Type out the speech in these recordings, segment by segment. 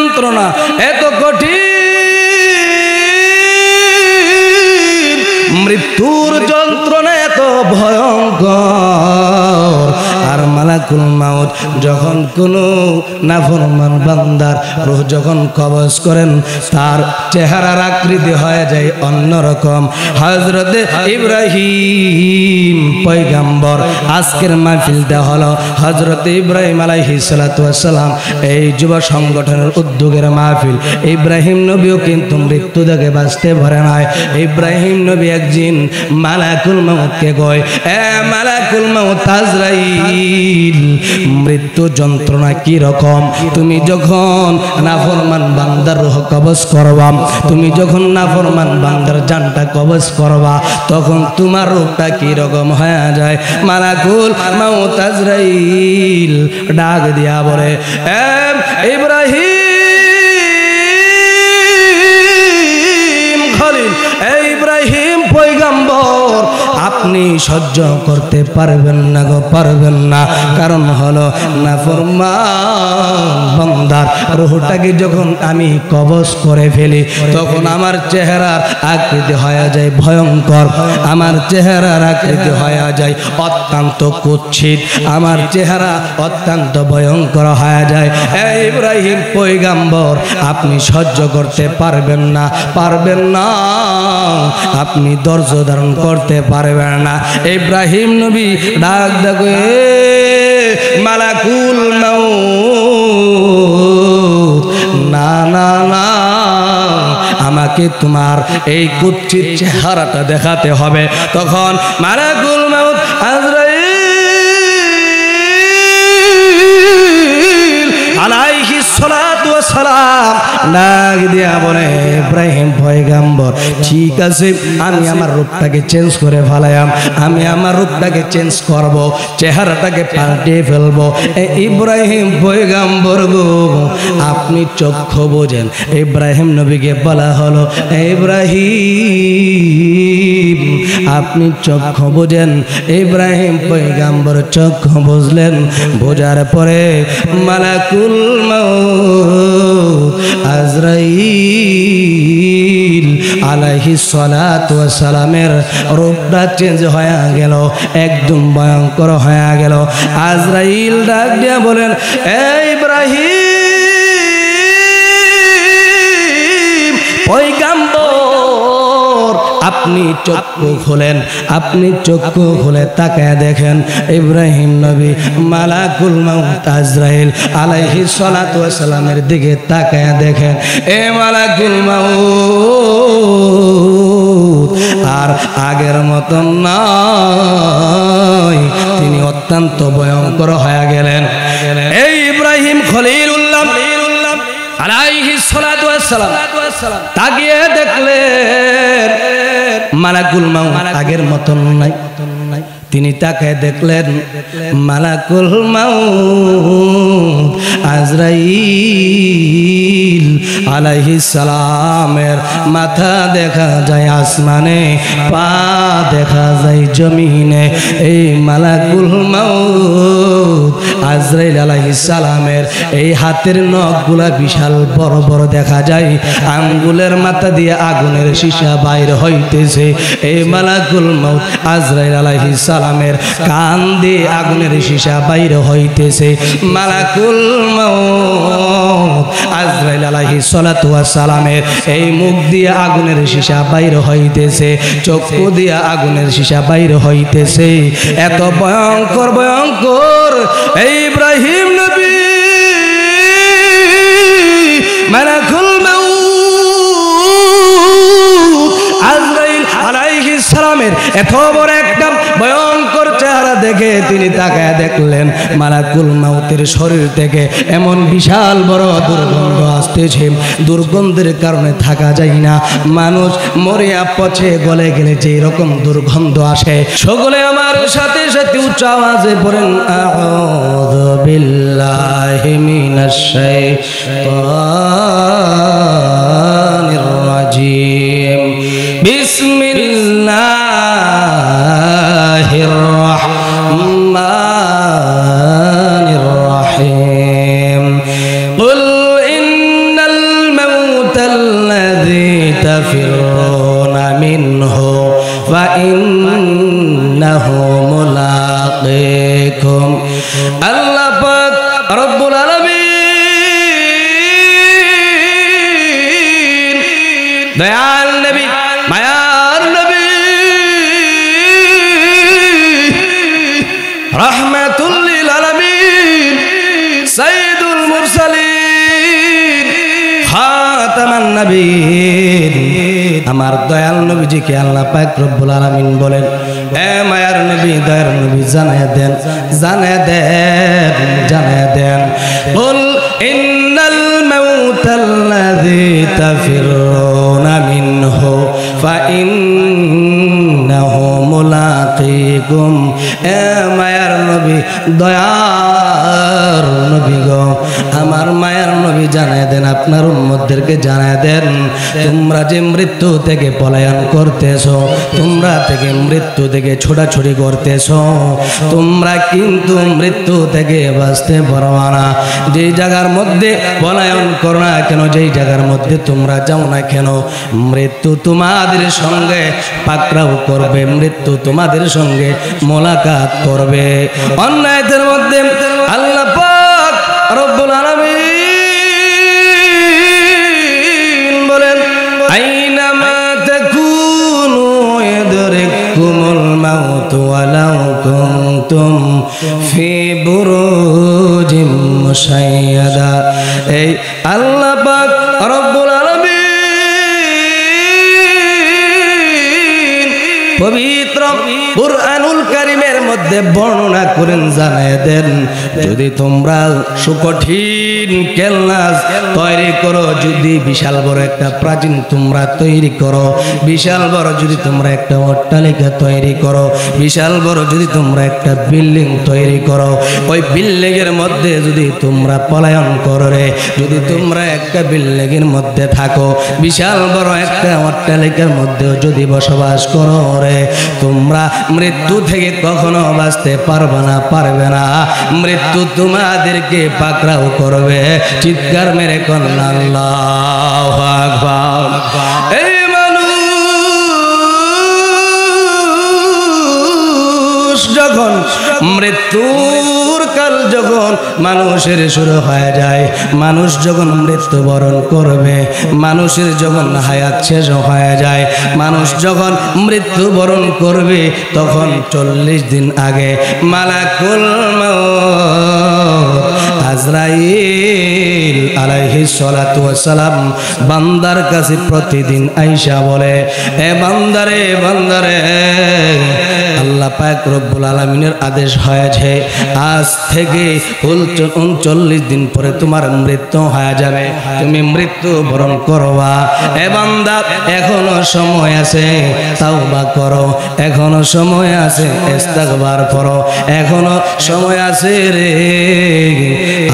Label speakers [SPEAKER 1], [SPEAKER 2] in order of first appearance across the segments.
[SPEAKER 1] যন্ত্রণা এত কঠিন, মৃত্যুর যন্ত্রণা এত ভয়ঙ্কর। আর মালাকুল মাউত যখন কোনো নাফরমান বান্দার রূহ যখন কবজ করেন, তার চেহারার আকৃতি হয়ে যায় অন্যরকম। হযরতে ইব্রাহিম পয়গম্বর, আজকের মাহফিলটা হলো হযরতে ইব্রাহিম আলাইহিস সালাতু ওয়াস সালাম এই যুব সংগঠনের উদ্যোগের মাহফিল। ইব্রাহিম নবীও কিন্তু মৃত্যু থেকে বাঁচতে পারে নাই। ইব্রাহিম নবী একদিন মালাকুল মাউতকে কয়, এ মালাকুল মাউত আজরাইল, মৃত্যু যন্ত্রণা কি রকম? তুমি যখন নাফরমান বান্দার রূহ কবজ করবা, তুমি যখন নাফরমান বান্দার জানটা কবজ করবা, তখন তোমার রূহটা কি রকম হয়ে যায়? মালাকুল মাউত আজরাইল ডাক দিয়া বলে, এ ইব্রাহিম খলিল, এ ইব্রাহিম পয়গম্বর, আপনি সহ্য করতে পারবেন না গো, পারবেন না। কারণ হলো নাফরমান বান্দার রূহটাকে যখন আমি কবজ করে ফেলি, তখন আমার চেহারার আকৃতি হয়ে যায় ভয়ঙ্কর, আমার চেহারার আকৃতি হয়ে যায় অত্যন্ত কুৎসিত, আমার চেহারা অত্যন্ত ভয়ঙ্কর হয়ে যায়। এই ইব্রাহিম পয়গম্বর, আপনি সহ্য করতে পারবেন না, পারবেন না, আপনি ধৈর্য ধারণ করতে পারবেন না। ইব্রাহিম নবী ডাক দেখে, মালাকুল মাউত, না না না, আমাকে তোমার এই কুৎসিত চেহারাটা দেখাতে হবে। তখন মালাকুল মাউত আজরাইল আলাইহিস সালাতু ওয়াস সালাম ডাক দিয়া বলে, ইব্রাহিম পয়গম্বর, ঠিক আছে, আমি আমার রূপটাকে চেঞ্জ করে ফেলাম, আমি আমার রূপটাকে চেঞ্জ করব, চেহারাটাকে পাল্টিয়ে ফেলবো। ইব্রাহিম পয়গম্বর গো, আপনি চক্ষু বোঝেন। ইব্রাহিম নবীকে বলা হলো, ইব্রাহিম আপনি চক্ষু বোঝেন। ইব্রাহিম পয়গম্বর চক্ষু বুঝলেন, বোঝার পরে মালাকুল মাউত আজরাইল আলাইহিস সালাতু ওয়াস সালামের রূপটা চেঞ্জ হয়ে গেল, একদম ভয়ঙ্কর হয়ে গেল। আজরাইল ডাক দিয়া বলেন, এই ইব্রাহিম পয়গম্বর, আপনি চক্ষু খোলেন, আপনি চক্ষু খুলে তাকায় দেখেন। ইব্রাহিম নবী মালাকুল মাউত আজরাইল আলাইহিস সালাতু ওয়াস সালামের দিকে তাকায় দেখেন, এ মালাকুল মাউত আর আগের মতন নয়, তিনি অত্যন্ত ভয়ঙ্কর হয়ে গেলেন। এই ইব্রাহিম খলিলুল্লাহ আলাইহিস সালাতু ওয়াস সালাম তাকিয়ে দেখলেন মালাকুল মাউত আগের মতন নাই। তিনি তাকে দেখলেন মালাকুল মাউত আজরাইল আলাইহিস সালামের মাথা দেখা যায় আসমানে, পা দেখা যায় জমিনে। এই মালাকুল মাউত আজরাইল আলাইহিস সালামের এই হাতের নখগুলা বিশাল বড় বড় দেখা যায়, আঙ্গুলের মাথা দিয়ে আগুনের সীসা বাইর হইতেছে। এই মালাকুল মাউত আজরাইল আলাইহিস সালামের কান দিয়ে আগুনের সীসা বাইর হইতেছে। মালাকুল মাউত আজরাইল আলাইহিস সালাতু ওয়াস সালামের এই মুখ দিয়ে আগুনের সীসা বাইর হইতেছে, চক্ষু দিয়ে আগুনের সীসা বাইর হইতেছে। এত ভয়ঙ্কর ভয়ঙ্কর এই ইব্রাহিম নবী মালাকুল মাউত আজরাইল আলাইহিস সালামের এত বড় একটা ভয়ঙ্কর চেহারা দেখে তিনি তাকায় দেখলেন মালাকুল মাউতের শরীর থেকে এমন বিশাল বড় দুর্গন্ধ আসতেছে। দুর্গন্ধের কারণে থাকা যায় না, মানুষ মরিয়া পচে গলে গেলে যে রকম দুর্গন্ধ আসে। সকলে আমার সাথে সাথে উচ্চ আওয়াজে পড়েন, আউযু বিল্লাহি মিনাশ শাইতানির রাজিম, বিসমিল্লাহির রাহমানির রাহিম। কুল ইন্নাল তাফিরুনা মিনহু ফাইন্নাহু মুলাকিকুম। আল্লাহ পাক রব্বুল আলামিন দয়াল নবী মায়ার নবী রাহমাতুল লিল আলামিন সাইয়্যিদুল মুরসালিন খাতামান নবীন আমার দয়াল নবীজিকে আল্লাহ পাক রব্বুল আলামিন বলেন, এ মায়ার নবী দয়ার নবী জানায়া দেন, জানায়া দেন, জানায়া দেন, কুল ইন্নাল মাউতাল্লাযী তাফিরুনা মিনহু ফাইন্নাহু মুলাকিকুম। এ মায়ার নবী দয়ার নবী গো আমার মায়ার নবী জানায়া দেন, আপনার উম্মতদেরকে জানায়া দেন, তোমরা যে মৃত্যু থেকে পলায়ন করতেছো, তোমরা থেকে মৃত্যু থেকে ছোটাছুটি করতেছো, তোমরা কিন্তু মৃত্যু থেকে বাঁচতে পারবা না। যেই জায়গার মধ্যে পলায়ন করো না কেন, যেই জায়গার মধ্যে তোমরা যাও না কেন, মৃত্যু তোমাদের সঙ্গে পাকড়াও করবে, মৃত্যু তোমাদের সঙ্গে মোলাকাত করবে। অন্যায়দের মধ্যে আল্লাহ পাক রব্বুল আলামিন বলেন, আইনামা তাকুনু ইয়াদরিকুমুল মাউত ওয়ালাউ কুনতুম ফি বুরুজিম মুশাইয়াদা। এই আল্লাহ পাক রব্বুল আলামিন পবিত্র কুরআনুল কারীমের মধ্যে বর্ণনা করেন, জানায় দেন, যদি তোমরা সুকঠিন কেল্লাস তৈরি করো, যদি বিশাল বড় একটা প্রাচীন তোমরা তৈরি করো, বিশাল বড় যদি তোমরা একটা অট্টালিকা তৈরি করো, বিশাল বড় যদি তোমরা একটা বিল্ডিং তৈরি করো, ওই বিল্ডিং এর মধ্যে যদি তোমরা পলায়ন করো রে, যদি তোমরা একটা বিল্ডিং এর মধ্যে থাকো, বিশাল বড় একটা অট্টালিকার মধ্যে যদি বসবাস করো রে, তোমরা মৃত্যু থেকে কখনো বাঁচতে পারবে না, পারবে না। মৃত্যু তোমাদেরকে পাকড়াও করবে। চিৎকার মেরে কন্যা আল্লাহু আকবার। এই মানুষ যখন মৃত্যুর কাল যখন মানুষের শুরু হয়ে যায়, মানুষ যখন মৃত্যুবরণ করবে, মানুষের যখন হায়াত শেষ হয়ে যায়, মানুষ যখন মৃত্যুবরণ করবে, তখন 40 দিন আগে মালাকুল মউত আজরাইল আলাইহিস সালাতু ওয়াস সালাম বান্দার কাছে প্রতিদিন আয়েশা বলে, এ বান্দারে, বান্দারে, আল্লাহ পাক রব্বুল আলামিনের আদেশ হয়েছে, আজ থেকে 39 দিন পরে তোমার মৃত্যু হয়ে যাবে, তুমি মৃত্যু বরণ করবা। এ বান্দা, এখনো সময় আছে, তাওবা করো, এখনো সময় আছে, ইস্তিগফার করো, এখনো সময় আছে রে।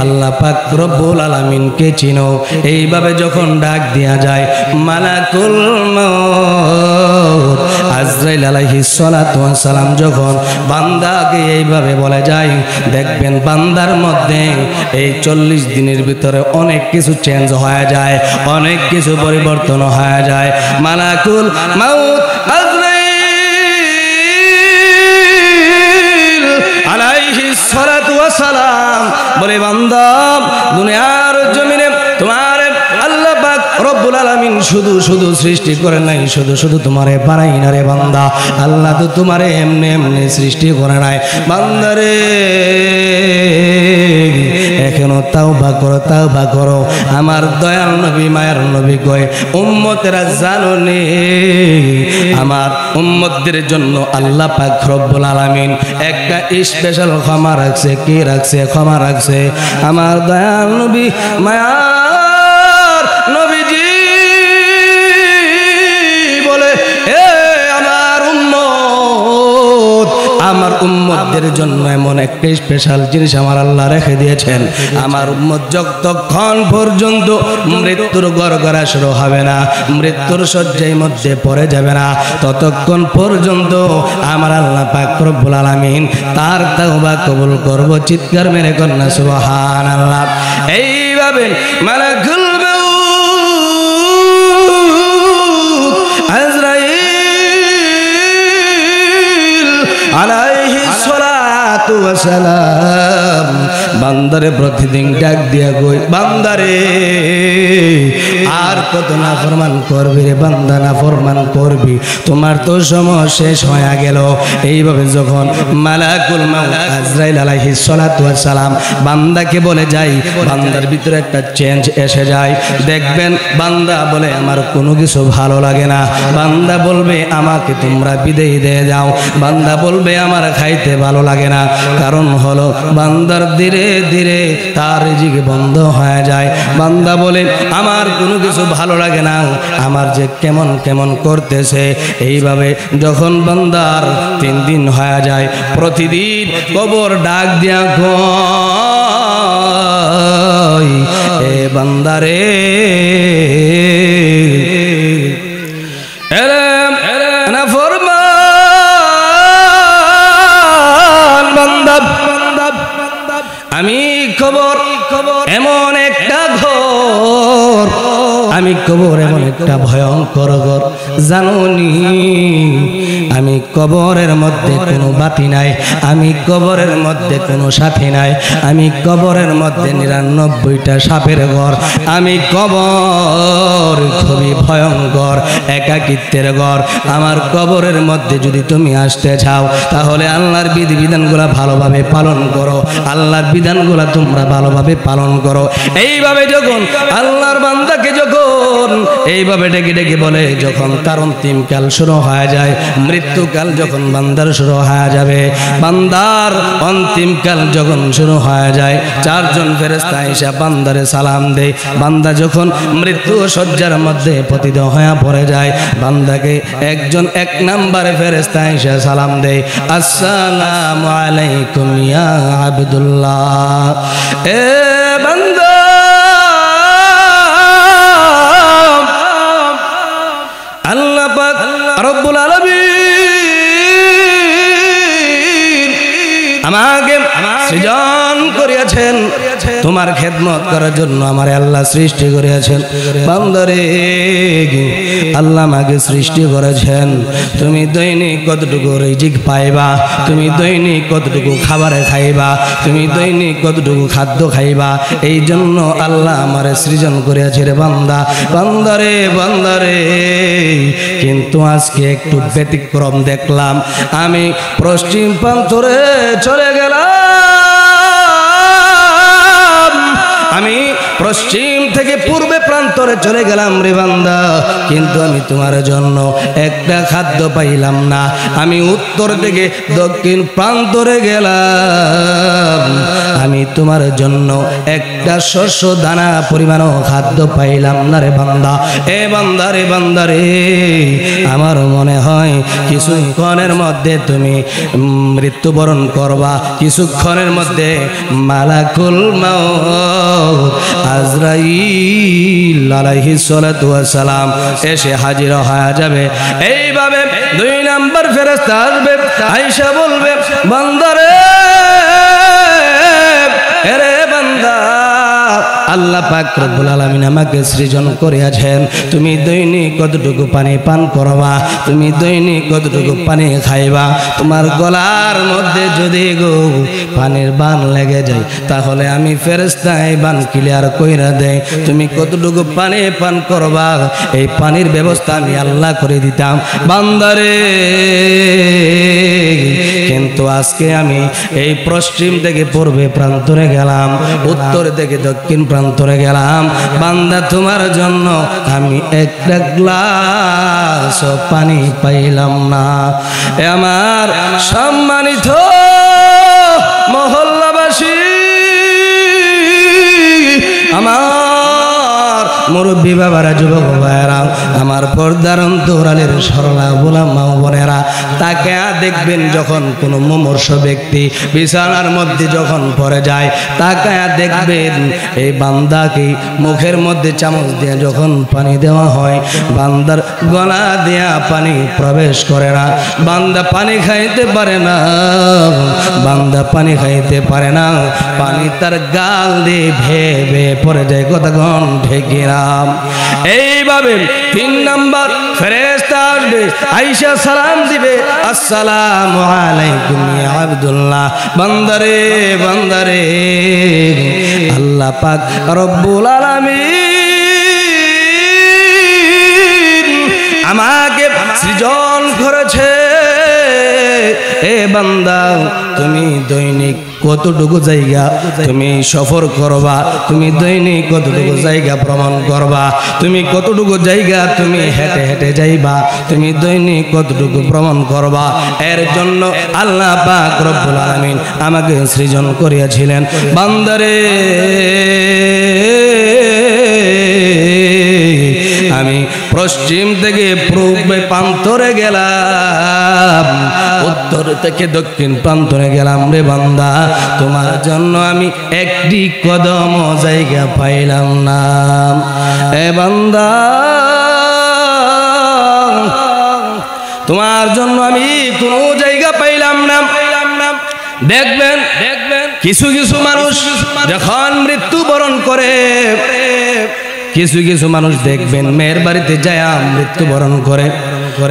[SPEAKER 1] আল্লাহ পাক রব্বুল আলামিনকে চিনো। এইভাবে যখন ডাক দেয়া যায়, মালাকুল মউত আজরাইল আলাইহিস সালাতু ওয়াস সালাম যখন বান্দাকে এইভাবে বলে যায়, দেখবেন বান্দার মধ্যে এই 40 দিনের ভিতরে অনেক কিছু চেঞ্জ হয়ে যায়, অনেক কিছু পরিবর্তন হয়ে যায়। মালাকুল মউত আজরাইল আলাইহিস সালাতু ওয়াস সালাম বলে, বান্দা, দুনিয়ার জমিনে তোমার আল্লাহ পাক রব্বুল আলামিন শুধু শুধু সৃষ্টি করে নাই, শুধু শুধু তোমারে বানাই না রে বান্দা। আল্লাহ তো তোমারে এমনি এমনি সৃষ্টি করে নাই বান্দারে। এখনো তাওবা করো, তাওবা করো। আমার দয়াল নবী মায়ার নবী কয়, উম্মতেরা জানো নে, আমার উম্মতদের জন্য আল্লাহ পাক রব্বুল আলামিন একটা স্পেশাল ক্ষমা রাখছে। কি রাখছে? ক্ষমা রাখছে। আমার দয়াল নবী মায়ার নবীজি বলে, এ আমার উম্মত, আমার উম্মতদের জন্য এমন একটা স্পেশাল জিনিস আমার আল্লাহ রেখে দিয়েছেন। আমার উম্মত যতক্ষণ পর্যন্ত মৃত্যুর গড়গড়া শুরু হবে না, মৃত্যুর শয্যার মধ্যে পড়ে যাবে না, ততক্ষণ পর্যন্ত আমার আল্লাহ পাক রব্বুল আলামিন তার তাওবা কবুল করব। চিৎকার মেরে কন্যা সুবহানাল্লাহ। এইভাবে মালাকুল মউত আলাইহিস সালাতু ওয়াস সালাম বান্দারে প্রতিদিন ডাক দিয়া কই বান্দারে আর কত নাফরমান করবি রে বান্দা, নাফরমান করবি, তোমার তো সময় শেষ হয়ে গেল। এইভাবে যখন মালাকুল মাউত আজরাইল আলাইহিস সালাতু ওয়াস সালাম বান্দাকে বলে যাই, বান্দার ভিতরে একটা চেঞ্জ এসে যায়। দেখবেন বান্দা বলে আমার কোনো কিছু ভালো লাগে না, বান্দা বলবে আমাকে তোমরা বিদায় দিয়ে যাও, বান্দা বলবে আমার খাইতে ভালো লাগে না। কারণ হলো বান্দার ধীরে ধীরে তার রিজিক বন্ধ হয়ে যায়। বান্দা বলে আমার কোনো কিছু ভালো লাগে না, আমার যে কেমন কেমন করতেছে। এইভাবে যখন বান্দার 3 দিন হয়ে যায়, প্রতিদিন কবর ডাক দিয়া কই এ বান্দারে আমি কবর এমন একটা ঘর, আমি কবর এমন একটা ভয়ঙ্কর ঘর জানুনি। আমি কবরের মধ্যে কোনো বাতি নাই, আমি কবরের মধ্যে কোনো সাথী নাই, আমি কবরের মধ্যে 99টা সাপের ঘর, আমি কবর খুবই ভয়ঙ্কর একাকিত্বের ঘর। আমার কবরের মধ্যে যদি তুমি আসতে চাও তাহলে আল্লাহর বিধিবিধানগুলো ভালোভাবে পালন করো, আল্লাহর বিধানগুলো তোমরা ভালোভাবে পালন করো। এইভাবে যখন আল্লাহর বান্দাকে যখন এইভাবে ডেকে ডেকে বলে, যখন তার অন্তিমকাল শুরু হয়ে যায়, মৃত্যুকাল যখন বান্দার শুরু হয়ে যাবে, বান্দার অন্তিমকাল যখন শুরু হয়ে যায়, 4 জন ফেরেশতা এসে বান্দারে সালাম দেয়। বান্দা যখন মৃত্যু শয্যার মধ্যে পতিত হয়ে পড়ে যায়, বান্দাকে একজন 1 নম্বরে ফেরেশতা এসে সালাম দেয়, আসসালামু আলাইকুম ইয়া আব্দুল্লাহ। এ বান্দা আল্লাহ পাক রব্বুল আলামিন আমাকে সৃজন করিয়াছেন, তোমার খেদমত করার জন্য আমার আল্লাহ সৃষ্টি করিয়াছেন। বান্দারে আল্লাহ আমাকে সৃষ্টি করেছেন, তুমি দৈনিক কতটুকু রিজিক পাইবা, তুমি দৈনিক কতটুকু খাবারে খাইবা, তুমি দৈনিক কতটুকু খাদ্য খাইবা, এই জন্য আল্লাহ আমারে সৃজন করিয়াছে রে বান্দা। বান্দারে বান্দারে কিন্তু আজকে একটু ব্যতিক্রম দেখলাম, আমি পশ্চিম প্রান্তরে চলে গেলাম, আমি পশ্চিম থেকে পূর্বে প্রান্তরে চলে গেলাম রে বান্দা, কিন্তু আমি তোমার জন্য একটা খাদ্য পাইলাম না। আমি উত্তর থেকে দক্ষিণ প্রান্তরে গেলাম, আমি তোমার জন্য একটা শস্য দানা পরিমাণও খাদ্য পাইলাম না রে বান্দা। এ বান্দা রে বান্দা রে, আমার মনে হয় কিছুক্ষণের মধ্যে তুমি মৃত্যুবরণ করবা, কিছুক্ষণের মধ্যে মালাকুল মাউত আজরাইল আলাইহিস সালাতু ওয়াস সালাম এসে হাজির হয়ে যাবে। এইভাবে 2 নম্বর ফেরেশতা আসবে, আয়েশা বলবে বান্দারে, আরে বান্দা আল্লাহ পাক রব্বুল আলামিন আমাকে সৃজন করিয়াছেন, তুমি দৈনিক কতটুকু পানি পান করবা, তুমি দৈনিক কতটুকু পানি খাইবা, তোমার গলার মধ্যে যদি গো পানির বান লেগে যায় তাহলে আমি ফেরেশতা এই বান ক্লিয়ার কইরা দেই, তুমি কতটুকু পানি পান করবা এই পানির ব্যবস্থা আমি আল্লাহ করে দিতাম। বান্দারে কিন্তু আজকে আমি এই পশ্চিম থেকে পূর্বে প্রান্তরে গেলাম, উত্তর থেকে দক্ষিণ প্রান্তরে গেলাম, বান্দা তোমার জন্য আমি একটা গ্লাস পানি পাইলাম না। আমার সম্মানিত মহল্লাবাসী, আমার মুরব্বী বাবারা, যুবক ভাইয়েরা, আমার পর্দার অন্তরালের সরলা বোলা মা বোনেরা, তাকে দেখবেন যখন কোনো মুমূর্ষ ব্যক্তি বিছানার মধ্যে যখন পড়ে যায়, তাকে দেখবেন এই বান্দাকে মুখের মধ্যে চামচ দিয়ে যখন পানি দেওয়া হয়, বান্দার গলা দিয়া পানি প্রবেশ করে না, বান্দা পানি খাইতে পারে না, বান্দা পানি খাইতে পারে না, পানি তার গাল দিয়ে ভেবে পড়ে যায়। কতক্ষণ ঠেকিরা কিরাম। এইভাবে 3 নাম্বার ফেরেশতা আসবে, আয়েশা সালাম দিবে, আসসালামু আলাইকুম ইয়া আব্দুল্লাহ। বান্দারে বান্দারে, আল্লাহ পাক রব্বুল আলামিন আমাকে সৃজন করেছে। এ বান্দা, তুমি দৈনিক কতটুকু জায়গা তুমি সফর করবা, তুমি দৈনিক কতটুকু জায়গা ভ্রমণ করবা, তুমি কতটুকু জায়গা তুমি হেঁটে হেঁটে যাইবা, তুমি দৈনিক কতটুকু ভ্রমণ করবা, এর জন্য আল্লাহ পাক রব্বুল আলামিন আমাকে সৃজন করিয়াছিলেন। বান্দারে, আমি পশ্চিম থেকে পূর্ব প্রান্তরে গেলাম, উত্তর থেকে দক্ষিণ প্রান্তরে গেলাম রে বান্দা, তোমার জন্য আমি একটি কদম জায়গা পাইলাম না। এ বান্দা, তোমার জন্য আমি কোনো জায়গা পাইলাম না। দেখবেন কিছু কিছু মানুষ যখন মৃত্যুবরণ করে, কিছু কিছু মানুষ দেখবেন মেয়ের বাড়িতে যায় মৃত্যুবরণ করে,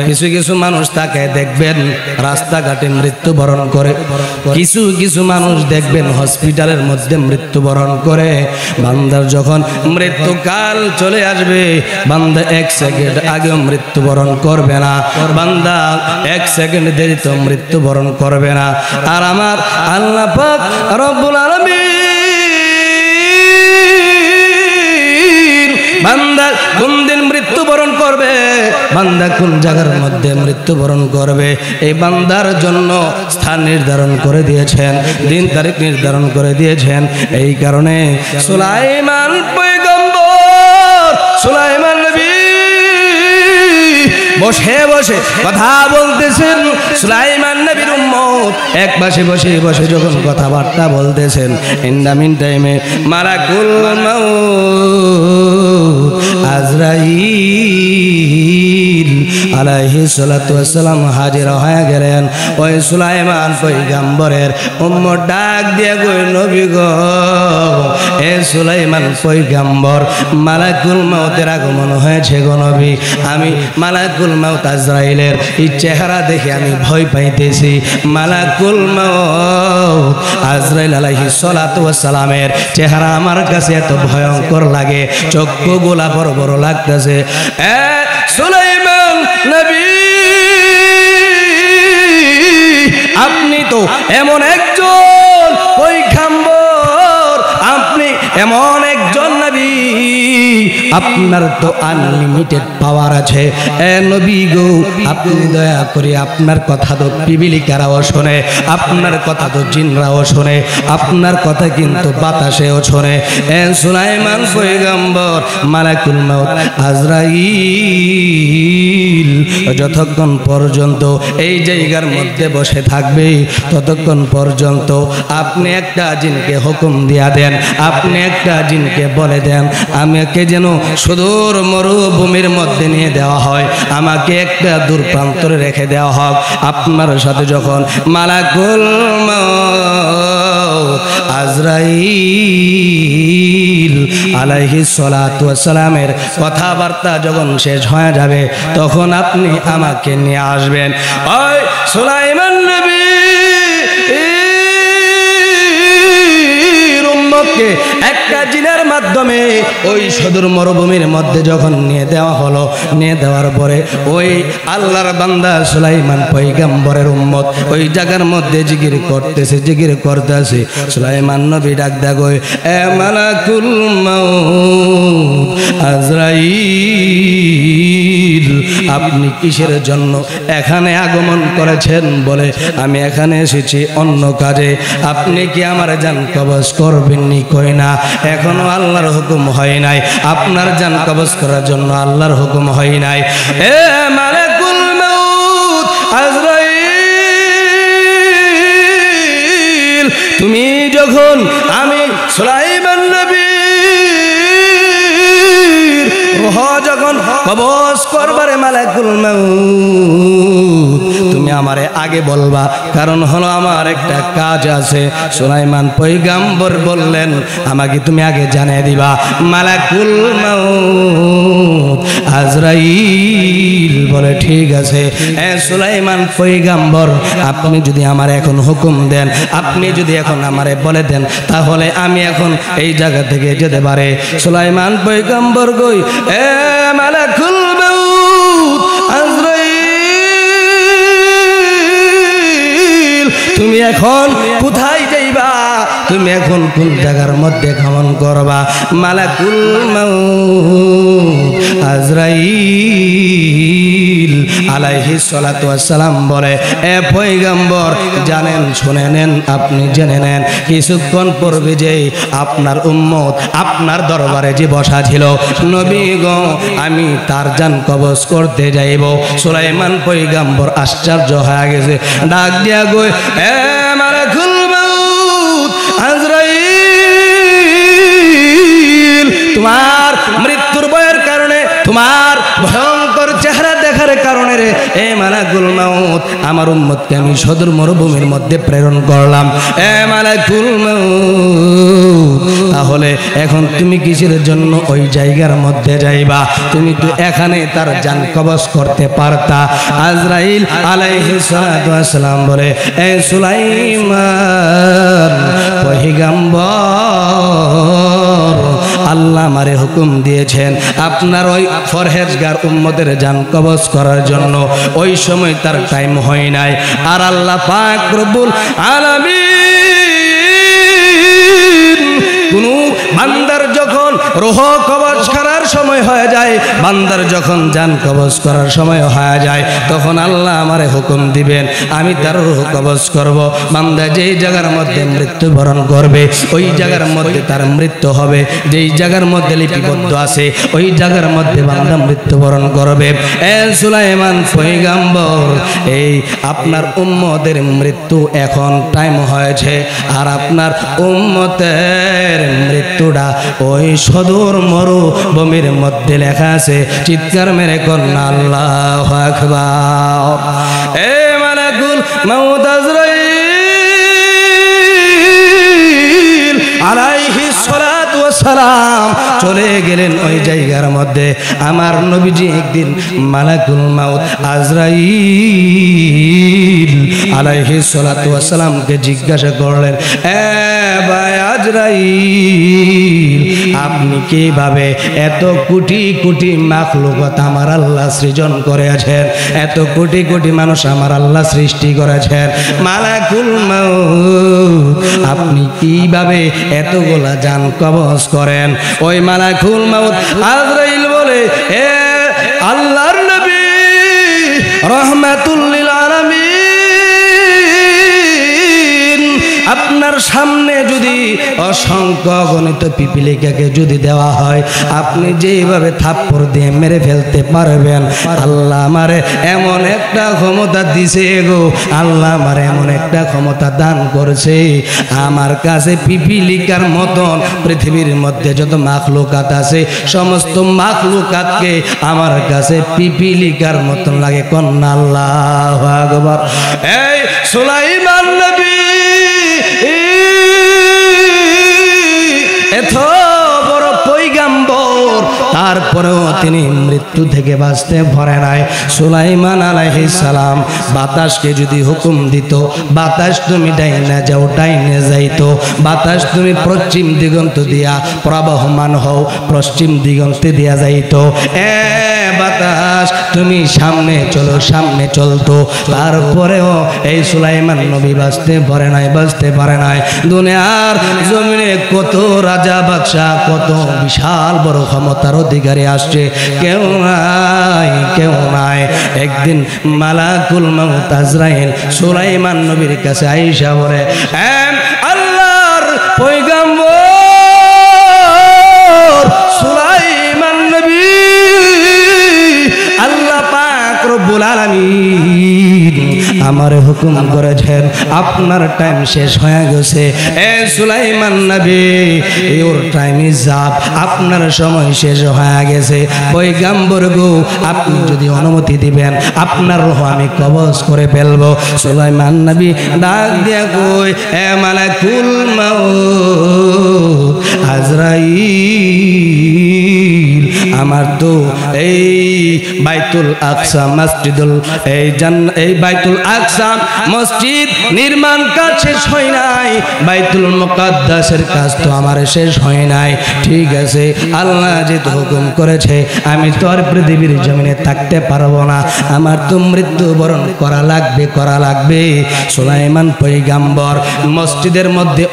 [SPEAKER 1] কিছু কিছু মানুষ তাকে দেখবেন রাস্তাঘাটে মৃত্যুবরণ করে, কিছু কিছু মানুষ দেখবেন হসপিটালের মধ্যে মৃত্যুবরণ করে। বান্দার যখন মৃত্যুকাল চলে আসবে, বান্দা 1 সেকেন্ড আগেও মৃত্যুবরণ করবে না, বান্দা 1 সেকেন্ড দেরি তো মৃত্যুবরণ করবে না। আর আমার আল্লাহ পাক রব্বুল আলামিন বান্দা কোন দিন মৃত্যুবরণ করবে, বান্দা কোন জায়গার মধ্যে মৃত্যুবরণ করবে, এই বান্দার জন্য স্থান নির্ধারণ করে দিয়েছেন, দিন তারিখ নির্ধারণ করে দিয়েছেন। এই কারণে সুলাইমান পয়গম্বর, সুলাইমান নবী বসে বসে কথা বলতেছেন। সুলাইমান নবীর উম্মত এক পাশে বসে বসে যখন কথাবার্তা বলতেছেন, ইন দ্য মিন টাইমে মালাকুল মাউত আজরাইল আলাইহিস সালাতু ওয়াস সালাম হাজির হয়ে গেলেন। ওই সুলাইমান পয়গম্বরের উম্মত ডাক দিয়ে কই, নবী গো, এ সুলাইমান পয়গম্বর, মালাকুল মাউতের আগমন হয়েছে গো নবী। আমি মালাকুল মাউত আজরাইলের এই চেহারা দেখে আমি ভয় পাইতেছি। মালাকুল মাউত আজরাইল আলাইহিস সালাতু ওয়াস সালামের চেহারা আমার কাছে এত ভয়ঙ্কর লাগে, চক্ষুগুলা বড় বড় লাগতেছে। এ সুলাইমান নবী, আপনি তো এমন একজন পয়গম্বর, আপনি এমন একজন নবী, আপনার তো আনলিমিটেড পাওয়ার আছে। এ নবী গো, আপনি দয়া করে আপনার কথা তো পিপিলিকারাও শোনে, আপনার কথা তো জিনরাও শোনে, আপনার কথা কিন্তু বাতাসেও শোনে। এ সুলাইমান পয়গম্বর, মালাকুল মাউত আজরাইল যতক্ষণ পর্যন্ত এই জায়গার মধ্যে বসে থাকবে, ততক্ষণ পর্যন্ত আপনি একটা জিনকে হুকুম দিয়া দেন, আপনি একটা জিনকে বলে দেন আমাকে যেন সুদূর মরুভূমির মধ্যে নিয়ে দেওয়া হয়, আমাকে একটা দূর প্রান্তরে রেখে দেওয়া হোক। আপনার সাথে যখন মালাকুল মাউত আজরাইল আলাইহিস সালাতু ওয়াস সালামের কথাবার্তা যখন শেষ হয়ে যাবে, তখন আপনি আমাকে নিয়ে আসবেন। ওই সুলাইমান নবী উম্মতকে একটা জিনের মাধ্যমে ওই সুদূর মরুভূমির মধ্যে যখন নিয়ে দেওয়া হলো, নিয়ে দেওয়ার পরে ওই আল্লাহর বান্দা সুলাইমান পয়গম্বরের উম্মত ওই জায়গার মধ্যে জিকির করতেছে, জিকির করতেছে। সুলাইমান নবী ডাক দেয়, এ মালাকুল মাউত আজরাইল, আপনি কিসের জন্য এখানে আগমন করেছেন? বলে, আমি এখানে এসেছি অন্য কাজে, আপনি কি আমার জান কবজ করবেননি? কই না, এখনো আল্লাহর হুকুম হয় নাই, আপনার জান কবজ করার জন্য আল্লাহর হুকুম হয় নাই। এ মালাকুল মাউত আজরাইল, তুমি যখন আমি সুলাইমান নবীর রূহ যখন কবজ করবারে মালাকুল মাউত, তুমি তুমি আমারে আগে বলবা, কারণ হলো আমার একটা কাজ আছে। সুলাইমান পয়গম্বর বললেন আমাকে তুমি আগে জানিয়ে দিবা। মালাকুল মাউত আজরাইল বলে ঠিক আছে। সুলাইমান পয়গম্বর আপনি যদি আমার এখন হুকুম দেন, আপনি যদি এখন আমারে বলে দেন, তাহলে আমি এখন এই জায়গা থেকে যেতে পারে। সুলাইমান পয়গম্বর কই, এ মালাকুল মাউত আজরাইল তুমি এখন কোথায় যাইবা, তুমি এখন কোন জায়গার মধ্যে গমন করবা? মালাকুল মাউত আজরাইল আলাইহিস সালাতু ওয়াস সালাম বলে, এ পয়গম্বর জানেন, শুনে নেন, আপনি জেনে নেন, কিছুক্ষণ পূর্বে যে আপনার উম্মত আপনার দরবারে যে বসা ছিল, নবী গো আমি তার জান কবজ করতে যাইব। সুলাইমান পয়গম্বর আশ্চর্য হয়ে গেছে, ডাক দিয়া কই, এ মালাকুল মাউত আজরাইল তোমার মৃত্যুর ভয়ের কারণে, তোমার ভয়ঙ্কর চেহারা দেখার কারণে রে এ মালাকুল মাউত আমার উম্মতকে আমি সদর মরুভূমির মধ্যে প্রেরণ করলাম। এ মালাকুল মাউত তাহলে এখন তুমি কিসের জন্য ওই জায়গার মধ্যে যাইবা? তুমি তো এখানে তার জান কবজ করতে পারতা। আজরাইল আলাইহিস সালাতু ওয়াস সালাম বলে, এ সুলাইমান পয়গম্বর আল্লাহ আমারে হুকুম দিয়েছেন আপনার ওই ফরহেজগার উম্মতের জান কবজ করার জন্য। ওই সময় তার টাইম হয় নাই। আর আল্লাহ পাক রব্বুল আলামিন কোন বান্দার যখন রূহ কবজ করার সময় হয়ে যায়, বান্দার যখন জান কবজ করার সময় হয়ে যায়, তখন আল্লাহ আমারে হুকুম দিবেন, আমি তার রূহ কবজ করব। বান্দা যেই জায়গার মধ্যে মৃত্যুবরণ করবে ওই জায়গার মধ্যে তার মৃত্যু হবে। যেই জায়গার মধ্যে লিপিবদ্ধ আছে ওই জায়গার মধ্যে বান্দা মৃত্যুবরণ করবে। এ সুলাইমান পয়গম্বর এই আপনার উম্মতের মৃত্যু এখন টাইম হয়েছে, আর আপনার উম্মতের মৃত্যুটা ওই সদর মরুভূমির মধ্যে লেখা আছে। চিৎকার মেরে কন্যা আল্লাহু আকবার। এ মালাকুল মাউত আজরাইল আলাইহিস সালাতু ওয়াস সালাম চলে গেলেন ওই জায়গার মধ্যে। আমার নবীজি একদিন মালাকুল মাউত আজরাইল আলাইহিস সালাতু ওয়াস সালামকে জিজ্ঞাসা করলেন, এ ভাই আজরাইল আপনি কিভাবে এত কোটি কোটি মাখলুকাত আমার আল্লাহ সৃজন করেছেন, এত কোটি কোটি মানুষ আমার আল্লাহ সৃষ্টি করেছেন, মালাকুল মাউত আপনি কিভাবে এতগুলা জান কবজ করেন? ওই মালাকুল মাউত আজরাইল বলে, এ আল্লাহর নবী রাহমাতুল লিল আলামিন আপনার সামনে যদি অসংখ্য গণিত পিপিলিকাকে যদি দেওয়া হয়, আপনি যেভাবে থাপ্পড় দিয়ে মেরে ফেলতে পারবেন। আল্লাহ আমারে এমন একটা ক্ষমতা দিছে গো, আল্লাহ আমার এমন একটা ক্ষমতা দান করেছে, আমার কাছে পিপিলিকার মতন পৃথিবীর মধ্যে যত মাখলুকাত আছে সমস্ত মাখলুকাতকে আমার কাছে পিপিলিকার মতন লাগে। কন্যা আল্লাহু আকবার। এই সুলাইমান নবী এত বড় পয়গম্বর, তারপরেও তিনি মৃত্যু থেকে বাঁচতে পারে নাই। সুলাইমান আলাইহিস সালাম বাতাসকে যদি হুকুম দিত, বাতাস তুমি ডাইনে যাও, ডাইনে যাইতো। বাতাস তুমি পশ্চিম দিগন্ত দিয়া প্রবাহমান হও, পশ্চিম দিগন্তে দিয়া যাইতো। এ বাতাস তুমি সামনে চলো, সামনে চলতো। তারপরেও এই সুলাইমান নবী বাঁচতে পারে নাই, বাঁচতে পারে নাই। দুনিয়ার জমিনে কত রাজা বাদশা, কত বিশাল বড় ক্ষমতার অধিকারী আসছে, কেউ নাই, কেউ নাই। একদিন মালাকুল মাউত আজরাইল সুলাইমান নবীর কাছে আইসা বলে, আল্লাহর পয়গম্বর সুলাইমান নবী, আল্লাহ পাক রব্বুল আলামিন আমারে হুকুম করেছেন আপনার টাইম শেষ হয়ে গেছে। এ সুলাইমান নবী, ইওর টাইম ইজ আপ, আপনার সময় শেষ হয়ে গেছে। পয়গম্বর গো, আপনি যদি অনুমতি দিবেন আপনার রূহ আমি কবজ করে ফেলবো। সুলাইমান নবী ডাক দিয়া কই, এ মালাকুল মাউত আজরাইল, আমার তো এই বাইতুল আকসা মসজিদুল এই বাইতুল আকসা মসজিদ নির্মাণ কাজ শেষ হয় নাই, বাইতুল মুকাদ্দাসের কাজ তো আমার শেষ হয় নাই। ঠিক আছে, আল্লাহ যেহেতু হুকুম করেছে আমি তো আর পৃথিবীর জমিনে থাকতে পারবো না, আমার তো মৃত্যুবরণ করা লাগবে। সুলাইমান পয়গম্বর মসজিদের মধ্যে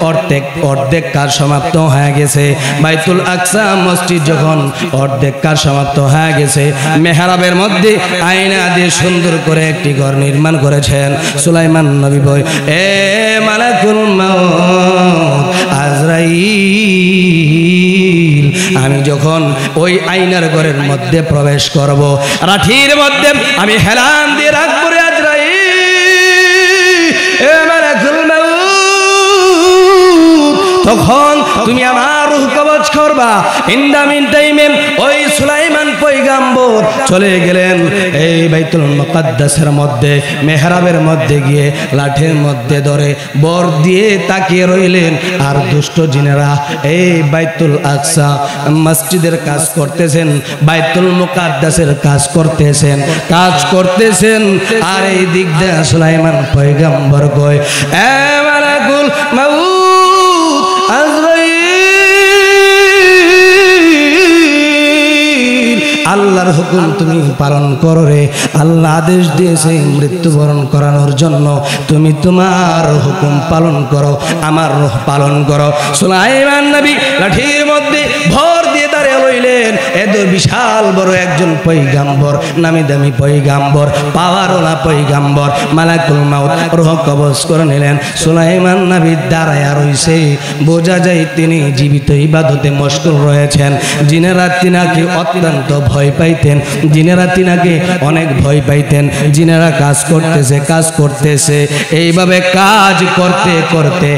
[SPEAKER 1] অর্ধেক কাজ সমাপ্ত হয়ে গেছে। বাইতুল আকসা মসজিদ যখন অর্ধেক কাজ সমাপ্ত হয়ে গেছে, মেহরাবের মধ্যে আয়না দিয়ে সুন্দর করে একটি ঘর নির্মাণ করেছেন সুলাইমান নবী। বই, এ মালাকুল মাউত আজরাইল, আমি যখন ওই আয়নার ঘরের মধ্যে প্রবেশ করব, লাঠির মধ্যে আমি হেলান দিয়ে রাখবো, রে আজরাইল, এ মালাকুল মাউত, তখন তুমি আমার রূহ কবজ করবা। ইন দা মিন টাইমে ওই সুলাইমান পয়গম্বর চলে গেলেন এই বাইতুল মুকাদ্দাসের মধ্যে, মেহরাবের মধ্যে গিয়ে লাঠির মধ্যে ধরে বর দিয়ে তাকিয়ে রইলেন। আর দুষ্ট জিনেরা এই বাইতুল আকসা মসজিদের কাজ করতেছেন, বাইতুল মুকাদ্দাসের কাজ করতেছেন। আর এই দিক দিয়ে সুলাইমান পয়গম্বর কয়, এ মালাকুল মাউত আজরাইল, আল্লাহর হুকুম তুমি পালন করো রে। আল্লাহ আদেশ দিয়েছে মৃত্যুবরণ করানোর জন্য, তুমি তোমার হুকুম পালন করো, আমার রূহ পালন করো। সুলাইমান নবী লাঠির মধ্যে ভর দিয়ে দাঁড়িয়ে রইলেন। এত বিশাল বড় একজন পয়গম্বর, নামি দামি পয়গম্বর, পাওয়ারওয়ালা পয়গম্বর, মালাকুল মাউত রূহ কবজ করে নিলেন। সুলাইমান নবী দাঁড়ায়া রইছে, বোঝা যায় তিনি জীবিত ইবাদতে মশগুল রয়েছেন। জিনেরা তিনাকে অত্যন্ত ভয় পাইতেন, জিনেরা তিনাকে অনেক ভয় পাইতেন। জিনেরা কাজ করতেছে, এইভাবে কাজ করতে করতে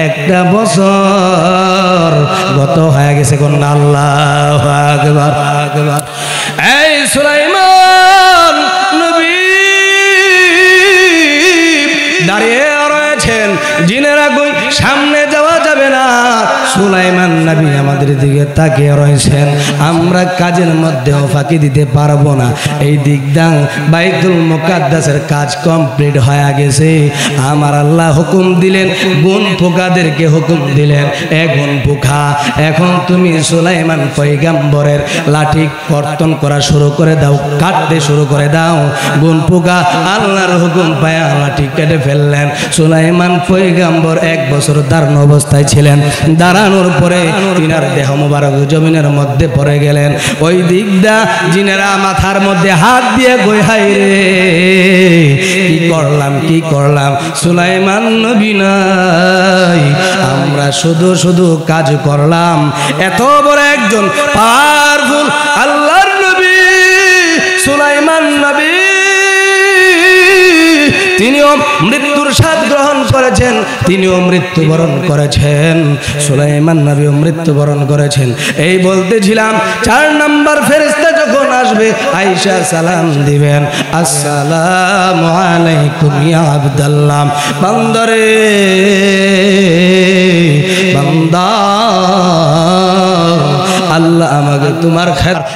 [SPEAKER 1] একটা বছর গত হয়ে গেছে। কোন আল্লাহু আকবার। এই সুলাইমান নবী দাঁড়িয়ে রয়েছেন, জিনেরা কই সামনে যাওয়া যাবে না। সুলাইমান নবী আমাদের দিকে তাকিয়ে রয়েছেন, আমরা কাজের মধ্যেও ফাঁকি দিতে পারবো না। এই দিক দাং বাইতুল মুকাদ্দাসের কাজ কমপ্লিট হয়ে গেছে। আমার আল্লাহ হুকুম দিলেন, গুণ পোকাদেরকে হুকুম দিলেন, এ গুণ পোকা, এখন তুমি সুলাইমান পয়গম্বরের লাঠি কর্তন করা শুরু করে দাও, কাটতে শুরু করে দাও। গুণ পোকা আল্লাহর হুকুম পায়া লাঠি কেটে ফেললেন। সুলাইমান পয়গম্বর 1 বছর দাঁড়ানো অবস্থায় ছিলেন। দাঁড়ানোর পরে তিনার দেহ মুবারক জমিনের মধ্যে পড়ে গেলেন। ওই দিক দা জিনেরা মাথার মধ্যে হাত দিয়ে কই, হায় রে কি করলাম, সুলাইমান নবী নাই, আমরা শুধু কাজ করলাম। এত বড় একজন পাওয়ারফুল আল্লাহর নবী সুলাইমান নবী, তিনিও মৃত্যুর স্বাদ গ্রহণ করেছেন, তিনিও মৃত্যুবরণ করেছেন। সুলাইমান নবীও মৃত্যুবরণ করেছেন। এই বলতেছিলাম 4 নম্বর ফেরেশতা যখন আসবে, আয়েশা সালাম দিবেন, আসসালামু আলাইকুম ইয়া আব্দুল্লাহ, বান্দারে বান্দা, আল্লাহ আমাকে তোমার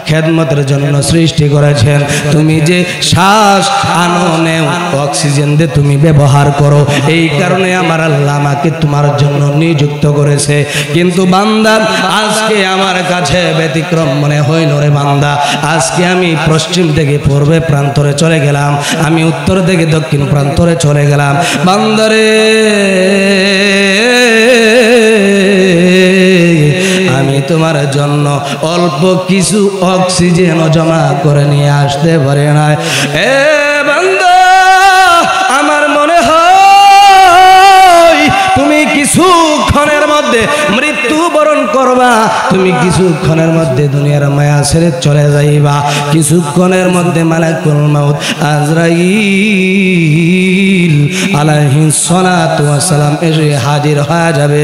[SPEAKER 1] খেদমতের জন্য সৃষ্টি করেছেন। তুমি যে শ্বাস আনো নেও, অক্সিজেন দিয়ে তুমি ব্যবহার করো, এই কারণে আমার আল্লাহ আমাকে তোমার জন্য নিযুক্ত করেছে। কিন্তু বান্দা, আজকে আমার কাছে ব্যতিক্রম মনে হইল রে বান্দা। আজকে আমি পশ্চিম থেকে পূর্বে প্রান্তরে চলে গেলাম, আমি উত্তর থেকে দক্ষিণ প্রান্তরে চলে গেলাম। বান্দারে, আমি তোমার জন্য অল্প কিছু অক্সিজেন জমা করে নিয়ে আসতে পারি না। এ বান্দা, আমার মনে হয় তুমি কিছুক্ষণের মধ্যে মৃত্যুবরণ করবা তুমি কিছুক্ষণের মধ্যে দুনিয়ার মায়া ছেড়ে চলে যাইবা কিছুক্ষণের মধ্যে মালাকুল মাউত আজরাইল আলাইহিস সালাতু ওয়াস সালাম এসে হাজির হয়ে যাবে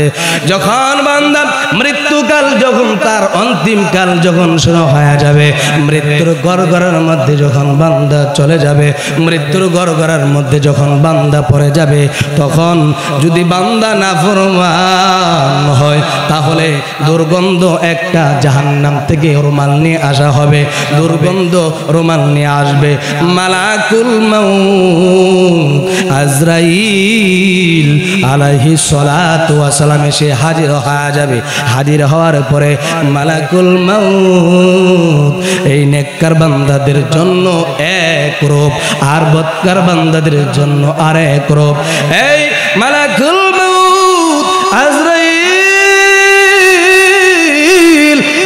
[SPEAKER 1] যখন বান্দা মৃত্যুকাল যখন তার অন্তিম কাল যখন শুরু হয়ে যাবে মৃত্যুর গড়গড়ার মধ্যে যখন বান্দা চলে যাবে মৃত্যুর গড়গড়ার মধ্যে যখন বান্দা পড়ে যাবে তখন যদি বান্দা নাফরমান হয় তাহলে দুর্গন্ধ একটা জাহান্নাম থেকে রুমাল নিয়ে আসা হবে দুর্গন্ধ রুমাল নিয়ে আসবে মালাকুল মাউত আজরাইল আলাইহিস সালাতু ওয়াস সালাম এসে হাজির হয়ে যাবে হাজির হওয়ার পরে মালাকুল মাউত এই নেককার বান্দাদের জন্য এক রূপ আর বদকার বান্দাদের জন্য আরেক রূপ এই মালাকুল মাউত আজরাইল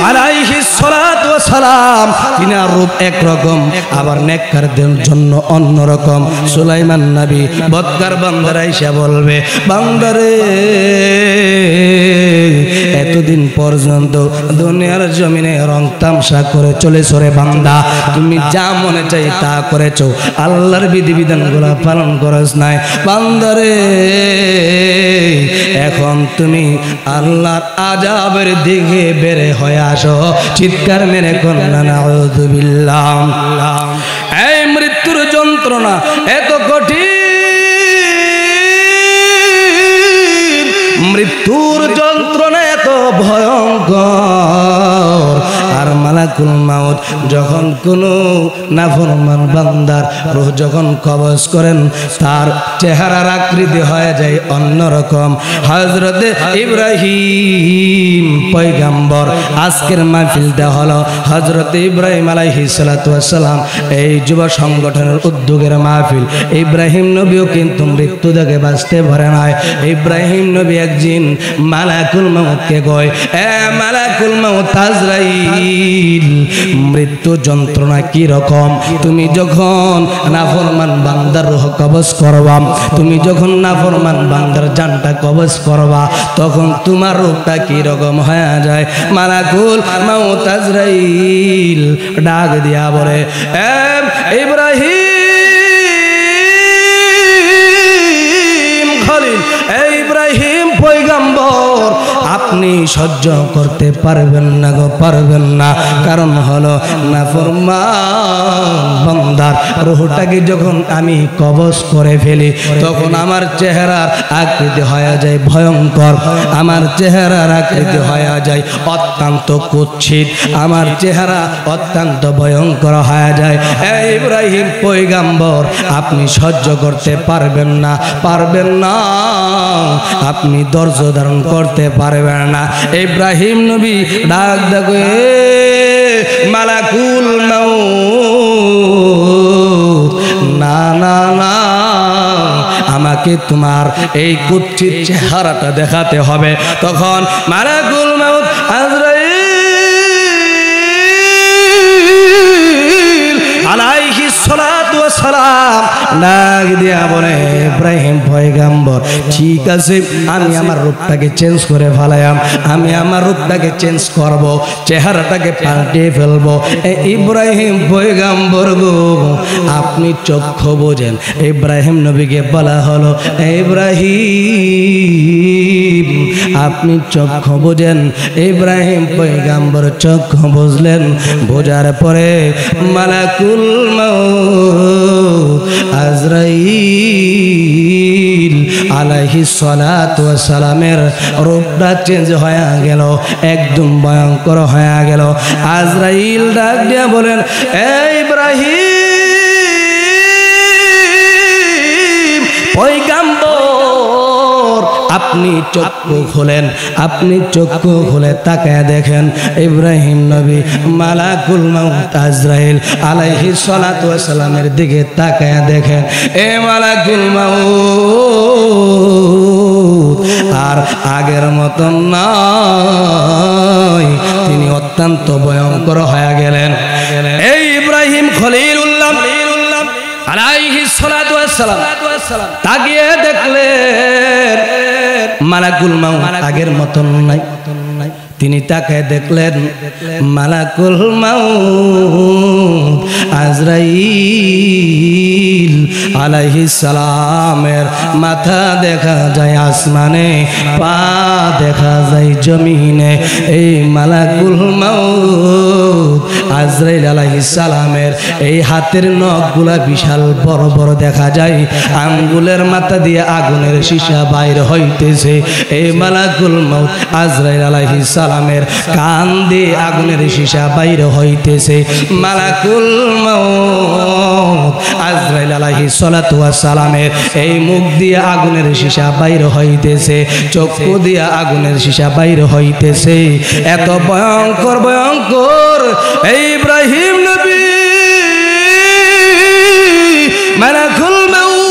[SPEAKER 1] আলাইহিস সালাতু ওয়াস সালাম তিনার রূপ একরকম আবার নেককারদের জন্য অন্যরকম সুলাইমান নবী বদকার বান্দারা এসে বলবে বান্দারে এতদিন পর্যন্ত দুনিয়ার জমিনে রং তামসা করে চলেছ রে বান্দা তুমি যা মনে চাই তা করেছো আল্লাহর বিধিবিধানগুলো পালন করছ নাই বান্দারে এখন তুমি আল্লাহর আযাবের দিকে বের হয়ে আসো চিৎকার মেরে কন্যা নাউযুবিল্লাহ এই মৃত্যুর যন্ত্রণা এত কঠিন মৃত্যুর যন্ত্রণা এত ভয়ঙ্কর আর মালাকুল মাউত যখন কোনো নাফরমান বান্দার রূহ যখন কবজ করেন তার চেহারার আকৃতি হয়ে যায় অন্যরকম হযরতে ইব্রাহিম পয়গম্বর আজকের মাহফিলটা হলো হযরতে ইব্রাহিম আলাইহিস সালাতু ওয়াস সালাম এই যুব সংগঠনের উদ্যোগের মাহফিল ইব্রাহিম নবীও কিন্তু মৃত্যু থেকে বাঁচতে পারে নাই ইব্রাহিম নবী একদিন মালাকুল মাউতকে কয় এ মালাকুল মাউত আজরাইল মৃত্যু যন্ত্রণা কি রকম তুমি যখন নাফরমান বান্দার রূহ কবজ করবা তুমি যখন নাফরমান বান্দার জানটা কবজ করবা তখন তোমার রূপটা কি রকম হয়ে যায় মালাকুল মাউত আজরাইল ডাক দিয়া বলে এ ইব্রাহিম খলিল এই ইব্রাহিম পয়গম্বর আপনি সহ্য করতে পারবেন না গো পারবেন না কারণ হলো নাফরমান বান্দার রূহটাকে যখন আমি কবজ করে ফেলি তখন আমার চেহারার আকৃতি হয়ে যায় ভয়ঙ্কর আমার চেহারার আকৃতি হয়ে যায় অত্যন্ত কুৎসিত আমার চেহারা অত্যন্ত ভয়ঙ্কর হয়ে যায় এই ইব্রাহিম পয়গম্বর আপনি সহ্য করতে পারবেন না আপনি ধৈর্য ধারণ করতে পারবেন না ইব্রাহিম নবী ডাক দেখে মালাকুল মাউত না না না আমাকে তোমার এই কুৎসিত চেহারাটা দেখাতে হবে তখন মালাকুল মাউত আজরাইল আলাইহিস সালাতু ওয়াস সালাম ডাক দিয়া বলে ইব্রাহিম পয়গম্বর ঠিক আছে আমি আমার রূপটাকে চেঞ্জ করে ফেলাম আমি আমার রূপটাকে চেঞ্জ করব চেহারাটাকে পাল্টে ফেলবো ইব্রাহিম পয়গম্বর গো আপনি চক্ষু বোঝেন ইব্রাহিম নবীকে বলা হলো ইব্রাহিম আপনি চক্ষু বোঝেন ইব্রাহিম পয়গম্বর চক্ষু বুঝলেন বোঝার পরে মালাকুল মাউত আজরাইল আলাইহিস সালাতু ওয়াস সালামের রূপটা চেঞ্জ হয়ে গেল একদম ভয়ঙ্কর হয়ে গেল আজরাইল ডাক দিয়া বলেন এ ইব্রাহিম পয়গম্বর আপনি চক্ষু খোলেন আপনি চক্ষু খুলে তাকায় দেখেন ইব্রাহিম নবী মালাকুল মাউত আজরাইল আলাইহিস সালাতু ওয়াস সালামের দিকে তাকায় দেখেন এ মালাকুল মাউত আর আগের মতন নয় তিনি অত্যন্ত ভয়ঙ্কর হয়ে গেলেন এই ইব্রাহিম খলিলুল্লাহ আলাইহিস সালাতু ওয়াস সালাম তাকিয়ে দেখলেন মালাকুল মাউত আগের মতন নাই তিনি তাকে দেখলেন মালাকুল মাউত আজরাইল আলাইহিস সালামের মাথা দেখা যায় আসমানে, পা দেখা যায় জমিনে। এই মালাকুল মাউত আজরাইল আলাইহিস সালামের এই হাতের নখগুলা বিশাল বড় বড় দেখা যায়, আঙ্গুলের মাথা দিয়ে আগুনের সীসা বাইর হইতেছে। এই মালাকুল মাউত আজরাইল আলাইহিস সালামের কান দিয়ে আগুনের সীসা বাইর হইতেছে। মালাকুল মাউত আজরাইল আলাইহিস সালাতু ওয়াস সালামের এই মুখ দিয়ে আগুনের সীসা বাইর হইতেছে, চক্ষু দিয়ে আগুনের সীসা বাইর হইতেছে। এত ভয়ঙ্কর ভয়ঙ্কর এই ইব্রাহিম নবী মালাকুল মাউত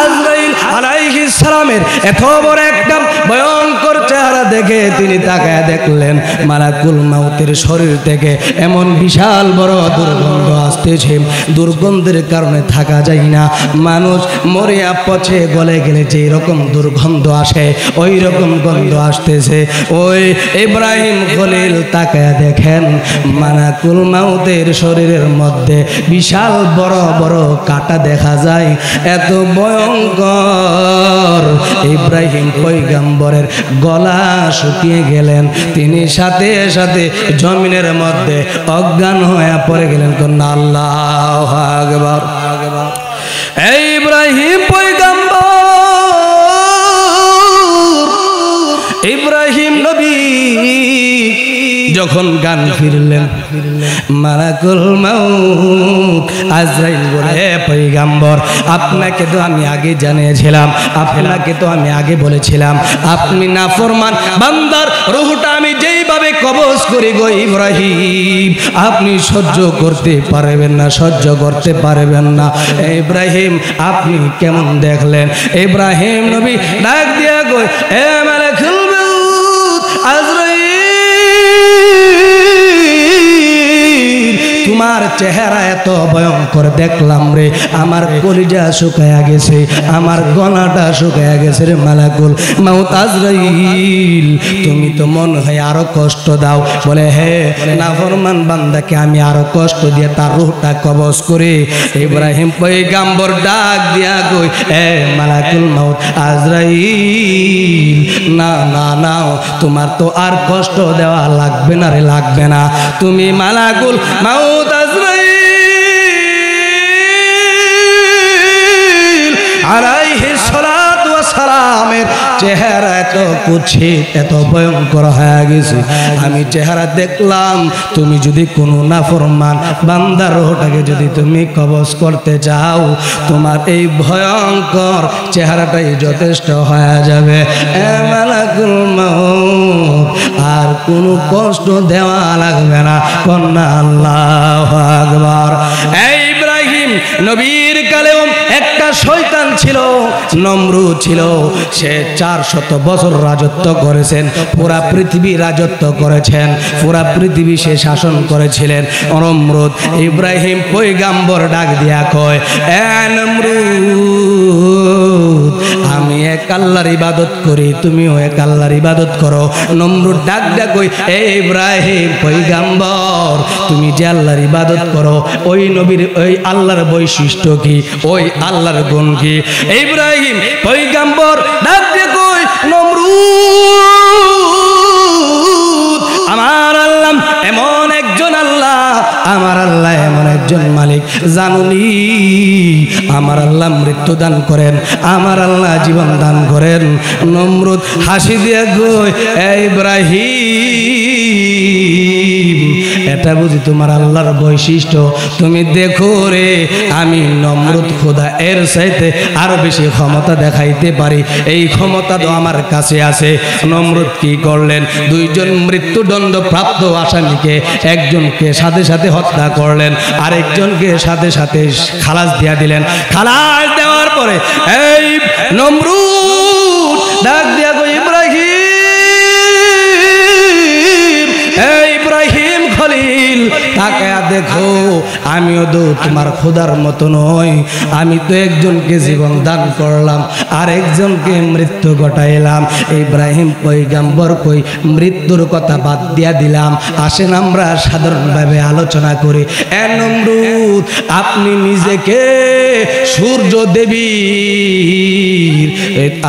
[SPEAKER 1] আজরাইল আলাইহিস সালামের এত বড় একটা ভয়ঙ্কর চেহারা দেখে তিনি তাকায় দেখলেন মালাকুল মাউতের শরীর থেকে এমন বিশাল বড় দুর্গন্ধ আসতেছে। দুর্গন্ধের কারণে থাকা যায় না। মানুষ মরিয়া পচে গলে গেলে যে রকম দুর্গন্ধ আসে ওই রকম গন্ধ আসতেছে। ওই ইব্রাহিম খলিল তাকায় দেখেন মালাকুল মাউতের শরীরের মধ্যে বিশাল বড় বড় কাঁটা দেখা যায়। এত ভয়ঙ্কর ইব্রাহিম পয়গম্বরের গলা শুকিয়ে গেলেন। তিনি সাথে সাথে জমিনের মধ্যে অজ্ঞান হয়ে পড়ে গেলেন। কন্যা আল্লাহু আকবার। এই ইব্রাহিম পয়গম্বর ইব্রাহিম নবী যখন গান ফিরলেন মালাকুল মাউত আজরাইল বলে, হে পয়গম্বর আপনাকে তো আমি আগে জানিয়েছিলাম, আপনাকে তো আমি আগে বলেছিলাম আপনি নাফরমান বান্দার রূহটা আমি যেইভাবে কবজ করি গো ইব্রাহিম আপনি সহ্য করতে পারবেন না, সহ্য করতে পারবেন না। ইব্রাহিম আপনি কেমন দেখলেন? ইব্রাহিম নবী ডাক দিয়া গো, হে মালাকুল মাউত আজরাইল তোমার চেহারা এত ভয়ঙ্কর দেখলাম রে, আমার কলিজা শুকায়া গেছে, আমার গলাটা শুকায়া গেছে রে মালাকুল মাউত আজরাইল তুমি তো মন হয় আরো কষ্ট দাও। বলে হে নাফরমান বান্দাকে আমি আরো কষ্ট দিয়ে তার রূহটা কবজ করে। ইব্রাহিম পয়গম্বর ডাক দিয়া কই, হে মালাকুল মাউত আজরাইল না না না তোমার তো আর কষ্ট দেওয়া লাগবে না রে, লাগবে না। তুমি মালাকুল মাউত আজরাইল আলাইহিস সালাতু ওয়াস সালামের চেহারা এত কুৎসিত এত ভয়ঙ্কর হয়ে গেছে। আমি চেহারা দেখলাম তুমি যদি কোনো নাফরমান বান্দার রূহটাকে যদি তুমি কবজ করতে চাও তোমার এই ভয়ঙ্কর চেহারাটাই যথেষ্ট হয়ে যাবে। এ মালাকুল মাউত আর কোনো কষ্ট দেওয়া লাগবে না। কন্যা আল্লাহু আকবার। এই ইব্রাহিম নবীর কালেও একটা শয়তান ছিল, নমরুদ ছিল। সে 400 বছর রাজত্ব করেছেন, পুরা পৃথিবী রাজত্ব করেছেন, পুরা পৃথিবী সে শাসন করেছিলেন। নমরুদ ইব্রাহিম পয়গম্বর ডাক দিয়া কয়, এ নমরুদ আমি এক আল্লাহর ইবাদত করি, তুমিও এক আল্লাহর ইবাদত করো। নমরুদ ডাক দিয়া কই, এ ইব্রাহিম পয়গম্বর তুমি যে আল্লাহর ইবাদত করো ওই নবীর ওই আল্লাহর বৈশিষ্ট্য কি, ওই আল্লাহর গুণ কি? ইব্রাহিম পয়গম্বর ডাক দিয়ে কই, নমরুদ আমার আল্লাহ এমন একজন আল্লাহ, আমার আল্লাহ এমন একজন মালিক জানুনি আমার আল্লাহ মৃত্যু দান করেন, আমার আল্লাহ জীবন দান করেন। নমরুদ হাসি দিয়ে কই, এ ইব্রাহিম এটা বুঝি তোমার আল্লাহর বৈশিষ্ট্য? তুমি দেখো রে আমি নমরুদ খোদা এর চাইতে আরো বেশি ক্ষমতা দেখাইতে পারি, এই ক্ষমতা তো আমার কাছে আছে। নমরুদ কি করলেন? 2 জন মৃত্যুদণ্ড প্রাপ্ত আসামিকে একজনকে সাথে সাথে হত্যা করলেন, আরেকজনকে সাথে সাথে খালাস দিয়া দিলেন। খালাস দেওয়ার পরে এই নমরুদ ডাক দিয়া গো, ইব্রাহিম খলিল তাকায়া দেখো আমিও তো তোমার খোদার মতো নই। আমি তো একজনকে জীবন দান করলাম, আর একজনকে মৃত্যু ঘটাইলাম। ইব্রাহিম পয়গম্বর কই মৃত্যুর কথা বাদ দিয়া দিলাম, আসেন আমরা সাধারণভাবে আলোচনা করি। এ নমরুদ, আপনি নিজেকে সূর্য দেবীর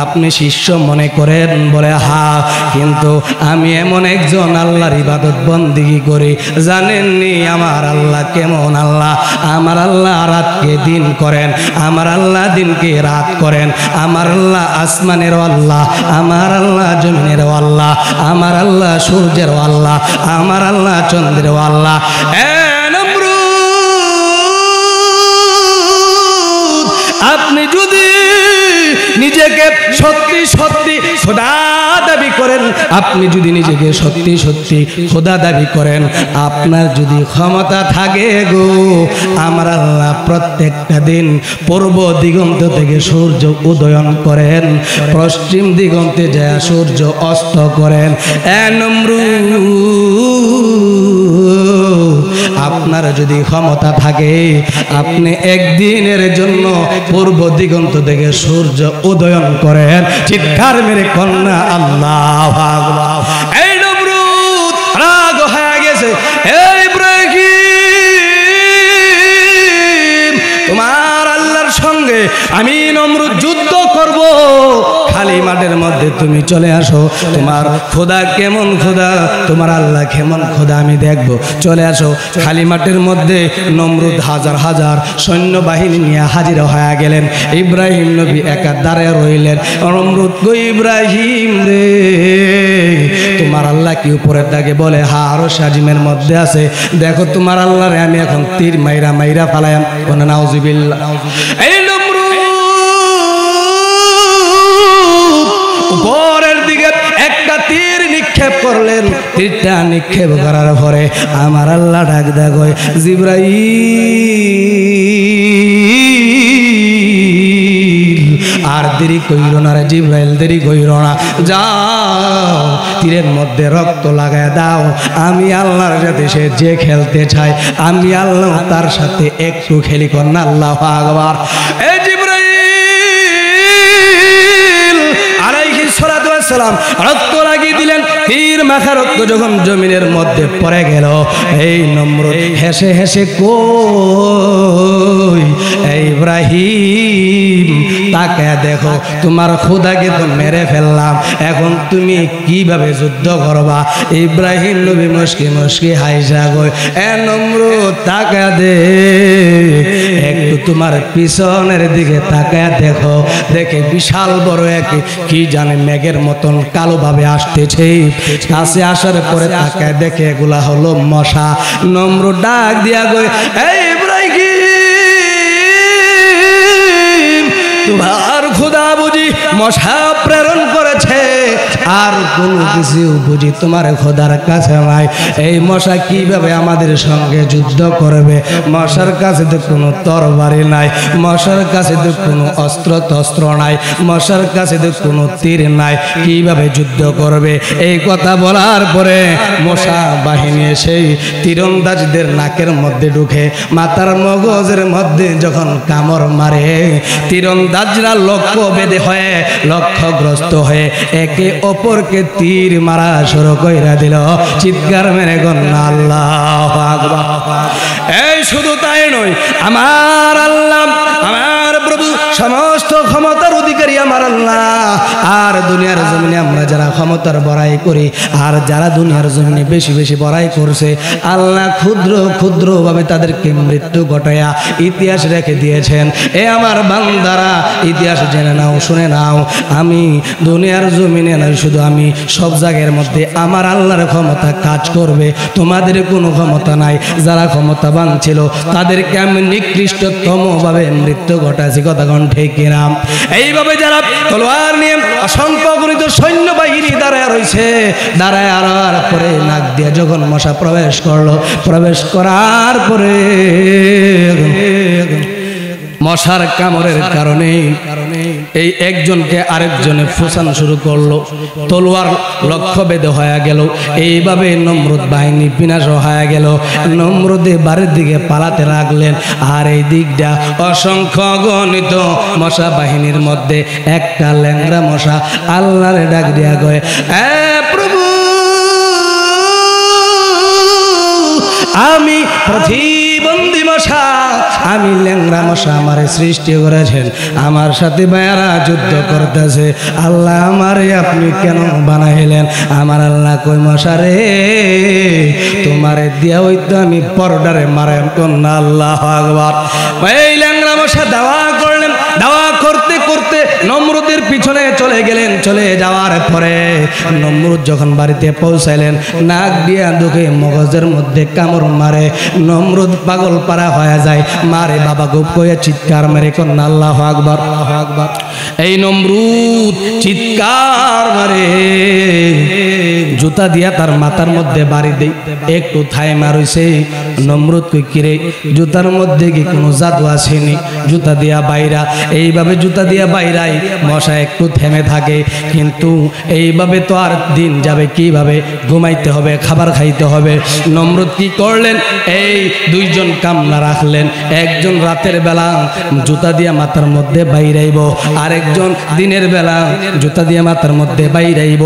[SPEAKER 1] আপনি শিষ্য মনে করেন? বলে হ্যাঁ, কিন্তু আমি এমন একজন আল্লাহর ইবাদত বন্দেগী করি। জানেননি আমার আল্লাহ কেমন আল্লাহ? আমার আল্লাহ রাতকে দিন করেন, আমার আল্লাহ দিনকে রাত করেন। আমার আল্লাহ আসমানেরও আল্লাহ, আমার আল্লাহ জমিনেরও আল্লাহ, আমার আল্লাহ সূর্যেরও আল্লাহ, আমার আল্লাহ চন্দ্রেরও আল্লাহ। আপনি যদি নিজেকে সত্যি সত্যি খোদা দাবি করেন, আপনি যদি নিজেকে সত্যি সত্যি খোদা দাবি করেন, আপনার যদি ক্ষমতা থাকে গো, আমার আল্লাহ প্রত্যেকটা দিন পূর্ব দিগন্ত থেকে সূর্য উদয়ন করেন, পশ্চিম দিগন্তে যায় সূর্য অস্ত করেন। এ নমরুদ, আপনার যদি ক্ষমতা থাকে, আপনি একদিনের জন্য পূর্ব দিগন্ত থেকে সূর্য উদয়ন করেন। চিৎকার মেরে কন্যা আল্লাহু আকবার। এই নমরুদ রাগ হয়ে গেছে। এই ইব্রাহিম, তোমার আল্লাহর সঙ্গে আমি নমরুদ যুদ্ধ করব, খালি মাঠের মধ্যে তুমি চলে আসো। তোমার খোদা কেমন খোদা, তোমার আল্লাহ কেমন খোদা আমি দেখব, চলে আসো। খালি মাঠের মধ্যে নমরুদ হাজার হাজার সৈন্যবাহিনী নিয়ে হাজির হয়ে গেলেন। ইব্রাহিম নবী একা দাঁড়িয়ে রইলেন। নমরুদ কই, ইব্রাহিম রে, তোমার আল্লাহ কি উপরের দাগে? বলে হ্যাঁ, আরো সাজিমের মধ্যে আছে। দেখো তোমার আল্লাহ রে আমি এখন তীর মাইরা মাইরা ফালাইম। কোন নাউজুবিল্লাহ। এই উপরের দিকে একটা তীর নিক্ষেপ করলেন। তীরটা নিক্ষেপ করার পরে আমার আল্লাহ ডাক দেয়, জিবরাইল আর দেরি কইরো না রে, জিবরাইল দেরি কইরো না, যাও তীরের মধ্যে রক্ত লাগায় দাও। আমি আল্লাহর সাথে সে যে খেলতে চাই, আমি আল্লাহ তার সাথে একটু খেলি। কন্যা আল্লাহু আকবার। এই সালাম রক্ত লাগিয়ে দিলেন। তীর মাখা রক্ত যখন জমিনের মধ্যে পড়ে গেল, এই নমরুদ হেসে হেসে কই, ইব্রাহিম তাকায় দেখো, তোমার খোদাকে তো মেরে ফেললাম, এখন তুমি কিভাবে যুদ্ধ করবা? ইব্রাহিম নবী মুস্কি মুস্কি হাইসা কই, এ নমরুদ তাকায় দে, একটু তোমার পিছনের দিকে তাকায় দেখো, দেখে বিশাল বড় এক কি জানে মেঘের মতন কালো ভাবে আসতেছে। কাছে আসার পরে তাকায় দেখে এগুলা হলো মশা। নমরুদ ডাক দিয়া কই, এই ইব্রাহিম, তোমার খোদা বুঝি মশা প্রেরণ করেছে, আর কোনো কিছু বুঝি তোমার খোদার কাছে নাই। এই মশা কিভাবে আমাদের সঙ্গে যুদ্ধ করবে? মশার কাছে তো কোনো তরবারি নাই, মশার কাছে তো কোনো অস্ত্র তস্ত্র নাই, মশার কাছে তো কোনো তীর নাই, কিভাবে যুদ্ধ করবে? এই কথা বলার পরে মশা বাহিনী সেই তীরন্দাজদের নাকের মধ্যে ঢুকে মাথার মগজের মধ্যে যখন কামড় মারে, তীরন্দাজরা লক্ষ্য বেঁধে হয়ে লক্ষ্যগ্রস্ত হয়ে একে অপরকে তীর মারা শুরু কইরা দিল। চিৎকার মেরে কন্যা আল্লাহু আকবার। এই শুধু তাই নয়, আমার আল্লাহ, আমার প্রভু, সমস্ত ক্ষমতার অধিকারী আমার আল্লাহ। আর দুনিয়ার জমিনে আমরা যারা ক্ষমতার বড়াই করি, আর যারা দুনিয়ার জমিনে বেশি বেশি বড়াই করছে, আল্লাহ ক্ষুদ্র ক্ষুদ্র ভাবে তাদেরকে মৃত্যু ঘটায়া ইতিহাস রেখে দিয়েছেন। এ আমার বান্দারা, ইতিহাস জেনে নাও, শুনে নাও, আমি দুনিয়ার জমিনে নয়, শুধু আমি সব জায়গার মধ্যে আমার আল্লাহর ক্ষমতা কাজ করবে। তোমাদের কোনো ক্ষমতা নাই। যারা ক্ষমতাবান ছিল তাদেরকে আমি নিকৃষ্টতম ভাবে মৃত্যু ঘটাইছি। কথা কোন ঠিক কিনা? এইভাবে যারা তলোয়ার নিয়ে অসংখ্য গণিত সৈন্যবাহিনী দাঁড়ায় রয়েছে, দাঁড়ায় আর পরে নাক দিয়ে যখন মশা প্রবেশ করলো, প্রবেশ করার পরে মশার কামড়ের কারণে এই একজনকে আরেকজনে ফুসানো শুরু করলো, তলোয়ার লক্ষ্য বেঁধে হয়ে গেল। এইভাবে নমরুদ বাহিনী বিনাশ হয়ে গেল। নমরুদে বাড়ির দিকে পালাতে লাগলেন, আর এই দিকটা অসংখ্য গণিত মশা বাহিনীর মধ্যে একটা ল্যাংড়া মশা আল্লাহর ডাক দিয়া কয়, প্রভু আমি প্রতিবন্ধী মশা, আমি ল্যাংড়া মশা, আমারে সৃষ্টি করেছেন, আমার সাথে ভাইয়ারা যুদ্ধ করতেছে, আল্লাহ আমারে আপনি কেন বানাইলেন? আমার আল্লাহ কই, মশা রে তোমারে দিয়া হইতো আমি পরডারে মারাম না। আল্লাহু আকবার। এই ল্যাংড়া মশা দাওয়া করলেন, দাওয়া করতে করতে নমরুদের পিছনে চলে গেলেন। চলে যাওয়ার পরে নমরুদ যখন বাড়িতে পৌঁছাইলেন, নাক দিয়া ঢুকে মগজের মধ্যে কামড় মারে। নমরুদ পাগল পারা হয়ে যায়, মারে বাবা গো কয়ে চিৎকার মেরে কন্যা আল্লাহু আকবার, আল্লাহু আকবার। এই নমরুদ চিৎকার মারে, জুতা দিয়া তার মাথার মধ্যে বাড়ি দেই। একটু থাই মারইছে। নমরুদ কই, কিরে জুতার মধ্যে কি কোনো জাদু আসেনি? জুতা দিয়া বাইরা, এইভাবে জুতা দিয়া বাইরাই মশা একটু থেমে থাকে। কিন্তু এইভাবে তো আর দিন যাবে কিভাবে? ঘুমাইতে হবে, খাবার খাইতে হবে। নমরুদ কি করলেন? এই দুইজন কামলা রাখলেন, একজন রাতের বেলা জুতা দিয়া মাথার মধ্যে বাইরাইব, আরেকজন দিনের বেলা জুতা দিয়া মাথার মধ্যে বাইরাইব।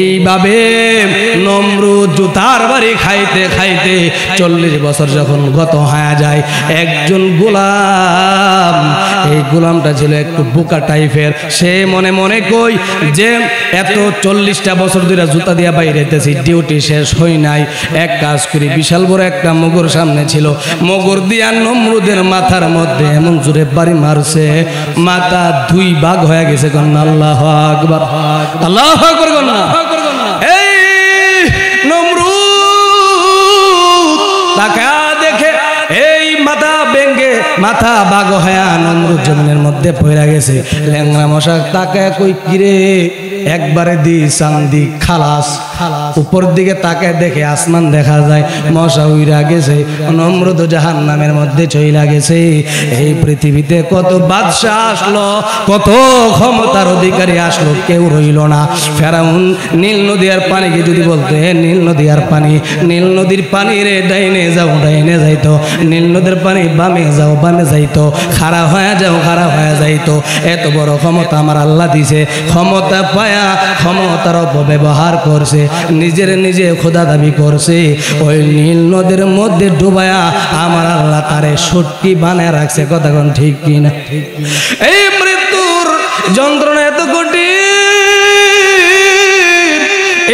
[SPEAKER 1] এইভাবে নমরুদ জুতার বাড়ি খাইতে খাইতে 40 বছর যখন গত হয়ে যায়, একজন গোলাম, এই গোলামটা ছিল একটু বোকা টাইপের। সে মনে মনে কই যে এত 40টা বছর ধরে জুতা দিয়া বাইরেতেছি, ডিউটি শেষ হই নাই, এক কাজ করি। বিশাল বড় একটা মগর সামনে ছিল, মগর দিয়া নমরুদের মাথার মধ্যে এমন জোরে বাড়ি মারছে, মাথা 2 ভাগ হয়ে গেছে। কন্যা আল্লাহু আকবার, আল্লাহু আকবার। কন্যা এই নমরুদ তাকা দেখে এই মাথা ভেঙ্গে মাথা বাগ হয়ে নমরুদ জমিনের মধ্যে পড়ে গেছে। ল্যাংড়া মশা তাকায় কই, কিরে একবারে দি চান্দি খালাস। উপর দিকে তাকায় দেখে আসমান দেখা যায়, মশা উইরা গেছে। নমরুদ জাহান্নামের মধ্যে চইলা গেছে। এই পৃথিবীতে কত বাদশা আসলো, কত ক্ষমতার অধিকারী আসলো, কেউ রইল না। ফেরাউন নীল নদী আর পানিকে যদি বলতে, নীল নদী আর পানি, নীল নদীর পানি রে ডাইনে যাও, ডাইনে যাইতো, নীল নদীর পানি বামে যাও, বামে যাইতো, খাড়া হয়ে যাও, খাড়া হয়ে যাইতো। এত বড় ক্ষমতা আমার আল্লাহ দিছে। ক্ষমতা পায়া ক্ষমতার অপব্যবহার করছে, নিজের নিজে খোদা দাবি করছে। ওই নীল নদীর মধ্যে ডুবায়া আমার আল্লাহ তারে সটকি বানায় রাখছে। কথা কোন ঠিক কিনা? এই মৃত্যুর যন্ত্রণা এত কঠিন,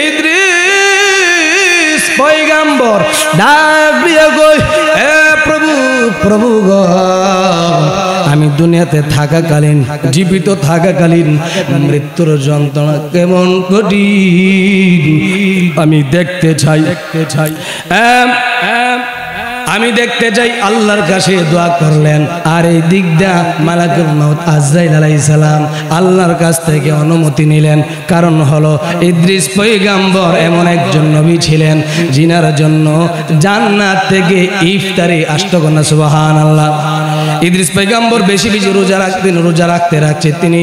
[SPEAKER 1] ইদ্রিস পয়গাম্বর ডাক দিয়া কই, এ প্রভু, প্রভু গো, আমি দুনিয়াতে থাকাকালীন, জীবিত থাকাকালীন মৃত্যুর যন্ত্রণা কেমন কঠিন আমি দেখতে চাই, আমি দেখতে চাই। আল্লাহর কাছে দোয়া করলেন। আর এই দিকটা মালাকুল মউত আজরাইল আলাইহিস সালাম আল্লাহর কাছ থেকে অনুমতি নিলেন। কারণ হলো ইদ্রিস পয়গাম্বর এমন একজন নবী ছিলেন যিনার জন্য জান্নাত থেকে ইফতারি আসতো। না সুবহানাল্লাহ। ইদ্রিস পয়গাম্বর বেশি বেশি রোজা রাখতেন, রোজা রাখতে রাখতে তিনি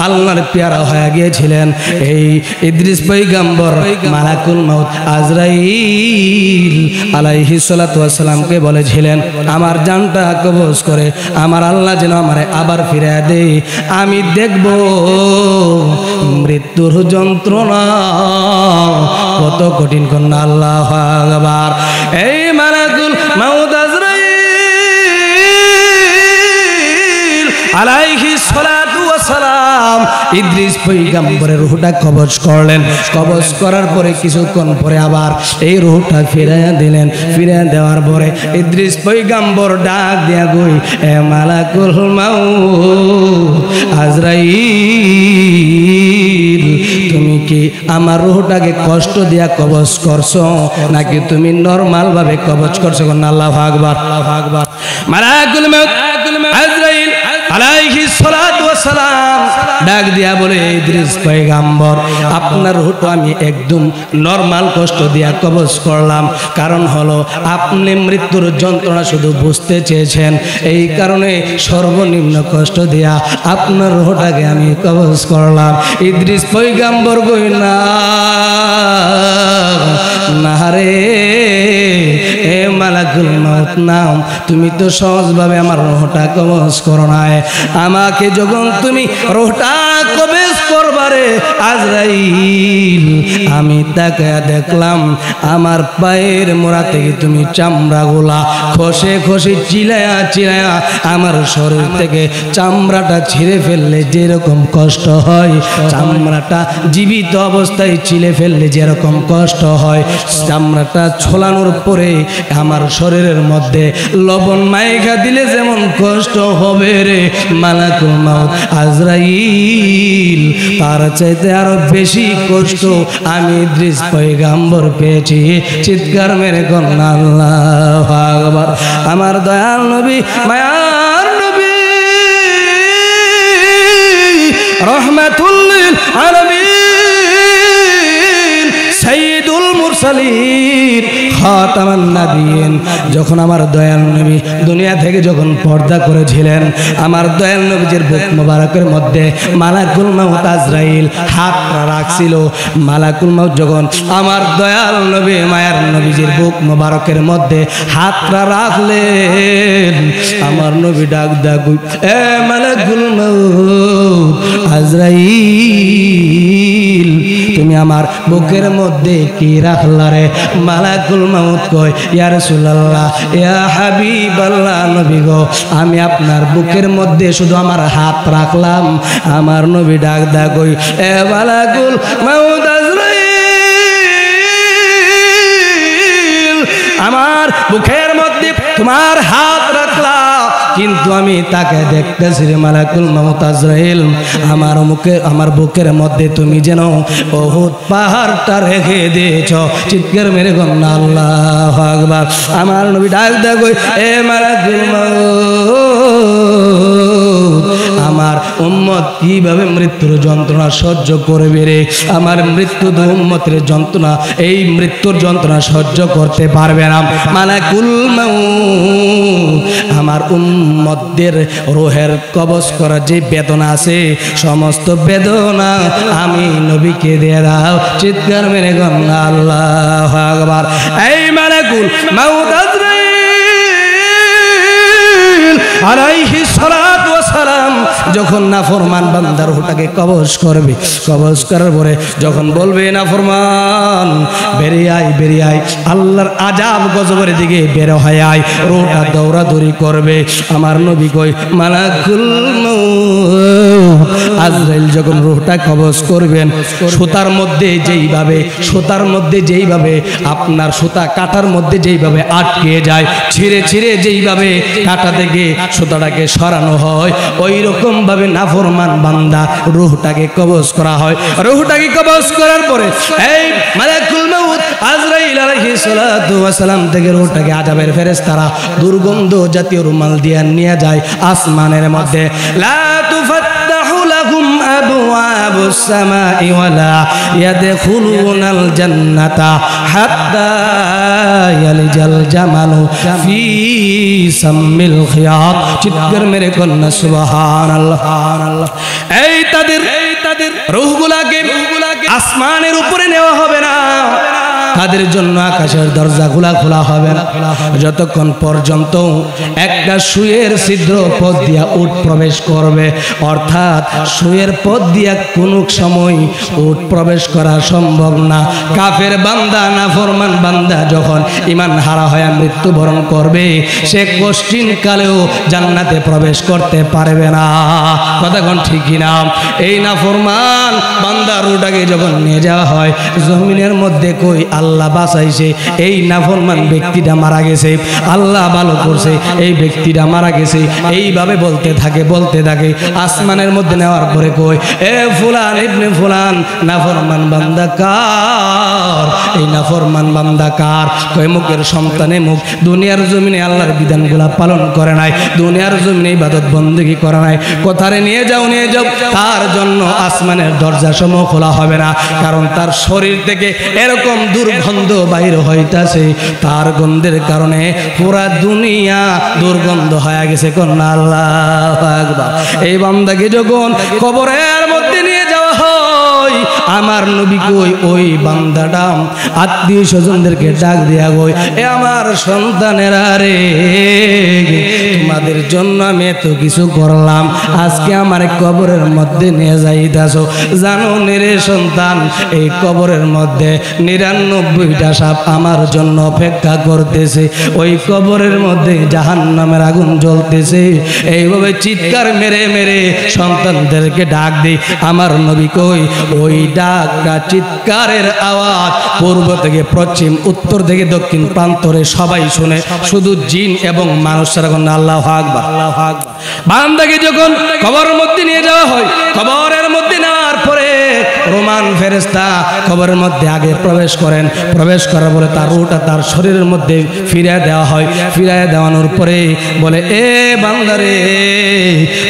[SPEAKER 1] আল্লাহর পেয়ারা হয়ে গিয়েছিলেন। এই ইদ্রিস পয়গাম্বর মালাকুল মউত আজরাইল আলাইহিস সালাতু ওয়াস সালামকে বলেছিলেন, আমার জানটা কবজ করে আমার আল্লাহ যেন আমারে আবার ফিরে দেয়, আমি দেখব মৃত্যুর যন্ত্রণা কত কঠিন। কন্যা আল্লাহু আকবার। এই মালাকুল মউত আজরাইল আলাইহিস সালাতু ওয়াস সালাম ইদ্রিস পয়গম্বরের রূহটা কবজ করলেন। কবজ করার পরে কিছুক্ষণ পরে আবার এই রূহটা ফিরিয়ে দিলেন। ফিরিয়ে দেওয়ার পরে ইদ্রিস পয়গম্বর ডাক দিয়া কই, এ মালাকুল মউত আজরাইল, তুমি কি আমার রূহটাকে কষ্ট দিয়া কবজ করছো নাকি তুমি নরমাল ভাবে কবজ করছো? আল্লাহু আকবার, আল্লাহু আকবার। মালাকুল মউত আজরাইল আলাইহিস সালাতু ওয়াস সালাম ডাক দিয়া বলে, ইদ্রিস পয়গম্বর, আপনার রূহটা আমি একদম নরমাল কষ্ট দিয়া কবজ করলাম। কারণ হলো আপনি মৃত্যুর যন্ত্রণা শুধু বুঝতে চেয়েছেন, এই কারণে সর্বনিম্ন কষ্ট দিয়া আপনার রূহটাকে আমি কবজ করলাম। ইদ্রিস পয়গম্বর কই না, না রে এ মালাকুল মউত নাম, তুমি তো সহজভাবে আমার রূহটা কবজ করো না। আমাকে যখন তুমি রূহটা কবজ করবারে আজরাইল, আমি তাকায়া দেখলাম আমার পায়ের মোড়া থেকে তুমি চামড়াগুলা খসে খসে চিলায়া চিলায়া আমার শরীর থেকে চামড়াটা ছিঁড়ে ফেললে যেরকম কষ্ট হয়, চামড়াটা জীবিত অবস্থায় ছিলে ফেললে যেরকম কষ্ট হয়, চামড়াটা ছোলানোর পরে আমার শরীরের মধ্যে লবণ মাইখা দিলে যেমন কষ্ট হবে রে মালাকুল মউত আজরাইল, তার চাইতে আরো বেশি কষ্ট আমি ইদ্রিস পয়গম্বর পেয়েছি। চিৎকার মেরে কোন আল্লাহু আকবার। আমার দয়াল নবী, মায়ার নবী, রহমাতুল লিল আলামিন, সাইয়্যিদুল মুরসালিন, খাতামান নাবিয়িন, যখন আমার দয়াল নবী দুনিয়া থেকে যখন পর্দা করেছিলেন, আমার দয়াল নবীর বুক মোবারকের মধ্যে মালাকুল মউত আজরাইল হাত রাখছিল। মালাকুল মউত যখন আমার দয়াল নবী মায়ার নবীর বুক মোবারকের মধ্যে হাতটা রাখলেন, আমার নবী ডাক ডাক, এ মালাকুল মউত আজরাইল, তুমি আমার বুকের মধ্যে কি রাখলা রে? মালাকুল মউত কয়, ইয়া রাসূলুল্লাহ, ইয়া হাবিবাল্লাহ, নবী গো, আমি আপনার বুকের মধ্যে শুধু আমার হাত রাখলাম। আমার নবী ডাক ডাক কই, এ মালাকুল মউত আজরাইল, আমার বুকের মধ্যে তোমার হাত রাখলা, কিন্তু আমি তাকে দেখতেছি রে মালাকুল মউত আজরাইল, আমার বুকের মধ্যে তুমি যেন উহুদ পাহাড়টা রেখে দিয়েছ। চিৎকার মেরে কোন আল্লাহু আকবার। আমার নবী ডাক ডাক কই, এ মালাকুল মউত, আমার উম্মত কিভাবে মৃত্যুর যন্ত্রণা সহ্য করবে রে? আমার মৃত্যু তো উম্মতের যন্ত্রণা, এই মৃত্যুর যন্ত্রণা সহ্য করতে পারবে না। মালাকুল মউত আমার উম্মতদের রূহের কবজ করার যে বেদনা আছে, সমস্ত বেদনা আমি নবীকে দিয়ে দাও। চিৎকার মেরে কোন আল্লাহু আকবার। এই মালাকুল মউত আজরাইল আলাইহিস সালাতু ওয়াস সালাম যখন নাফরমান বান্দার রূহটাকে কবজ করবে, কবজ করার পরে যখন বলবে নাফরমান বেরিয়ে আয়, বেরিয়ে আয়, আল্লাহর আযাব গজবের দিকে বের হয়ে আয়, রূহটা দৌড়াদৌড়ি করবে। আমার নবী কই, মালাকুল মউত আজরাইল যখন রূহটা কবজ করবেন, সুতার মধ্যে যেইভাবে আপনার সুতা কাটার মধ্যে যেইভাবে আটকে যায়, ছিঁড়ে ছিঁড়ে যেইভাবে কাটা থেকে সুতাটাকে সরানো হয়, ওই রকম ভাবে নাফরমান বান্দা রূহটাকে কবজ করা হয়। রূহটাকে কবজ করার পরে এই মালাকুল মউত আজরাইল আলাইহিস সালাতু ওয়াস সালাম থেকে রূহটাকে আযাবের ফেরেশতারা দুর্গন্ধ জাতীয় রুমাল দিয়ে নিয়ে যায় আসমানের মধ্যে। লা তুফাত্তাহু লাহুম আবওয়াবুস সামাই ওয়ালা ইয়াদখুলুনাল জান্নাতা হাত্তা ইয়ালিজাল জামালু ফি সাম্মিল খিয়াত। চিৎকার মেরে কন্যা সুবহানাল্লাহ। এই তাদের রূহগুলাকে আসমানের উপরে নেওয়া হবে না, তাদের জন্য আকাশের দরজা খোলা হবে না যতক্ষণ পর্যন্ত একটা সুয়ের ছিদ্র পথ দিয়া উট প্রবেশ করবে। অর্থাৎ সুয়ের পথ দিয়া কোনো সময় উট প্রবেশ করা সম্ভব না। কাফের বান্দা, নাফরমান বান্দা যখন ঈমান হারা হয়ে মৃত্যুবরণ করবে, সে কষ্টিন কালেও জান্নাতে প্রবেশ করতে পারবে না। কতক্ষণ ঠিকই না? এই নাফরমান বান্দা রূহটাকে যখন নিয়ে যাওয়া হয়, জমিনের মধ্যে কই আল্লাহ বাঁচাইছে, এই নাফরমান ব্যক্তিটা মারা গেছে, আল্লাহ ভালো করছে, এই ব্যক্তিটা মারা গেছে, এইভাবে বলতে থাকে। আসমানের মধ্যে নেওয়ার পরে কই, এ ফুলান ইবনে ফুলান, নাফরমান বান্দা কার? এই নাফরমান বান্দা কার? কয় মুখের সন্তানে মুখ, দুনিয়ার জমিনে আল্লাহর বিধানগুলা পালন করে নাই, দুনিয়ার জমিনে ইবাদত বন্দেগী করে নাই। কোথারে নিয়ে যাও, তার জন্য আসমানের দরজা সমূহ খোলা হবে না, কারণ তার শরীর থেকে এরকম দুর্গন্ধ বাইর হইতাছে, তার গন্ধের কারণে পুরা দুনিয়া দুর্গন্ধ হয়ে গেছে। কন্যা আল্লাহু আকবার। এই বান্দাকে যখন কবরের মধ্যে নিয়ে যাওয়া হয়, আমার নবী কই, ওই বান্দাটা আত্মীয় স্বজনদেরকে ডাক দিয়া কই, এ আমার সন্তানেরা রে, তোমাদের জন্য আমি এত কিছু করলাম, আজকে আমার কবরের মধ্যে নিয়ে যাইতাছো। জানো রে সন্তান, এই কবরের মধ্যে 99টা সাপ আমার জন্য অপেক্ষা করতেছে, ওই কবরের মধ্যে জাহান্নামের আগুন জ্বলতেছে। এইভাবে চিৎকার মেরে মেরে সন্তানদেরকে ডাক দিই। আমার নবী কই, ওই ডাকটা চিৎকারের আওয়াজ পূর্ব থেকে পশ্চিম, উত্তর থেকে দক্ষিণ প্রান্তরে সবাই শুনে, শুধু জিন এবং মানুষেরা। আল্লাহু আকবার। বান্দাকে যখন কবরের মধ্যে নিয়ে যাওয়া হয়, কবরের মধ্যে নেওয়ার পরে রোমান ফেরেশতা কবরের মধ্যে আগে প্রবেশ করেন। প্রবেশ করার বলে তার রূহটা তার শরীরের মধ্যে ফিরিয়ে দেওয়া হয়। ফিরিয়ে দেওয়ানোর পরে বলে, এ বান্দারে,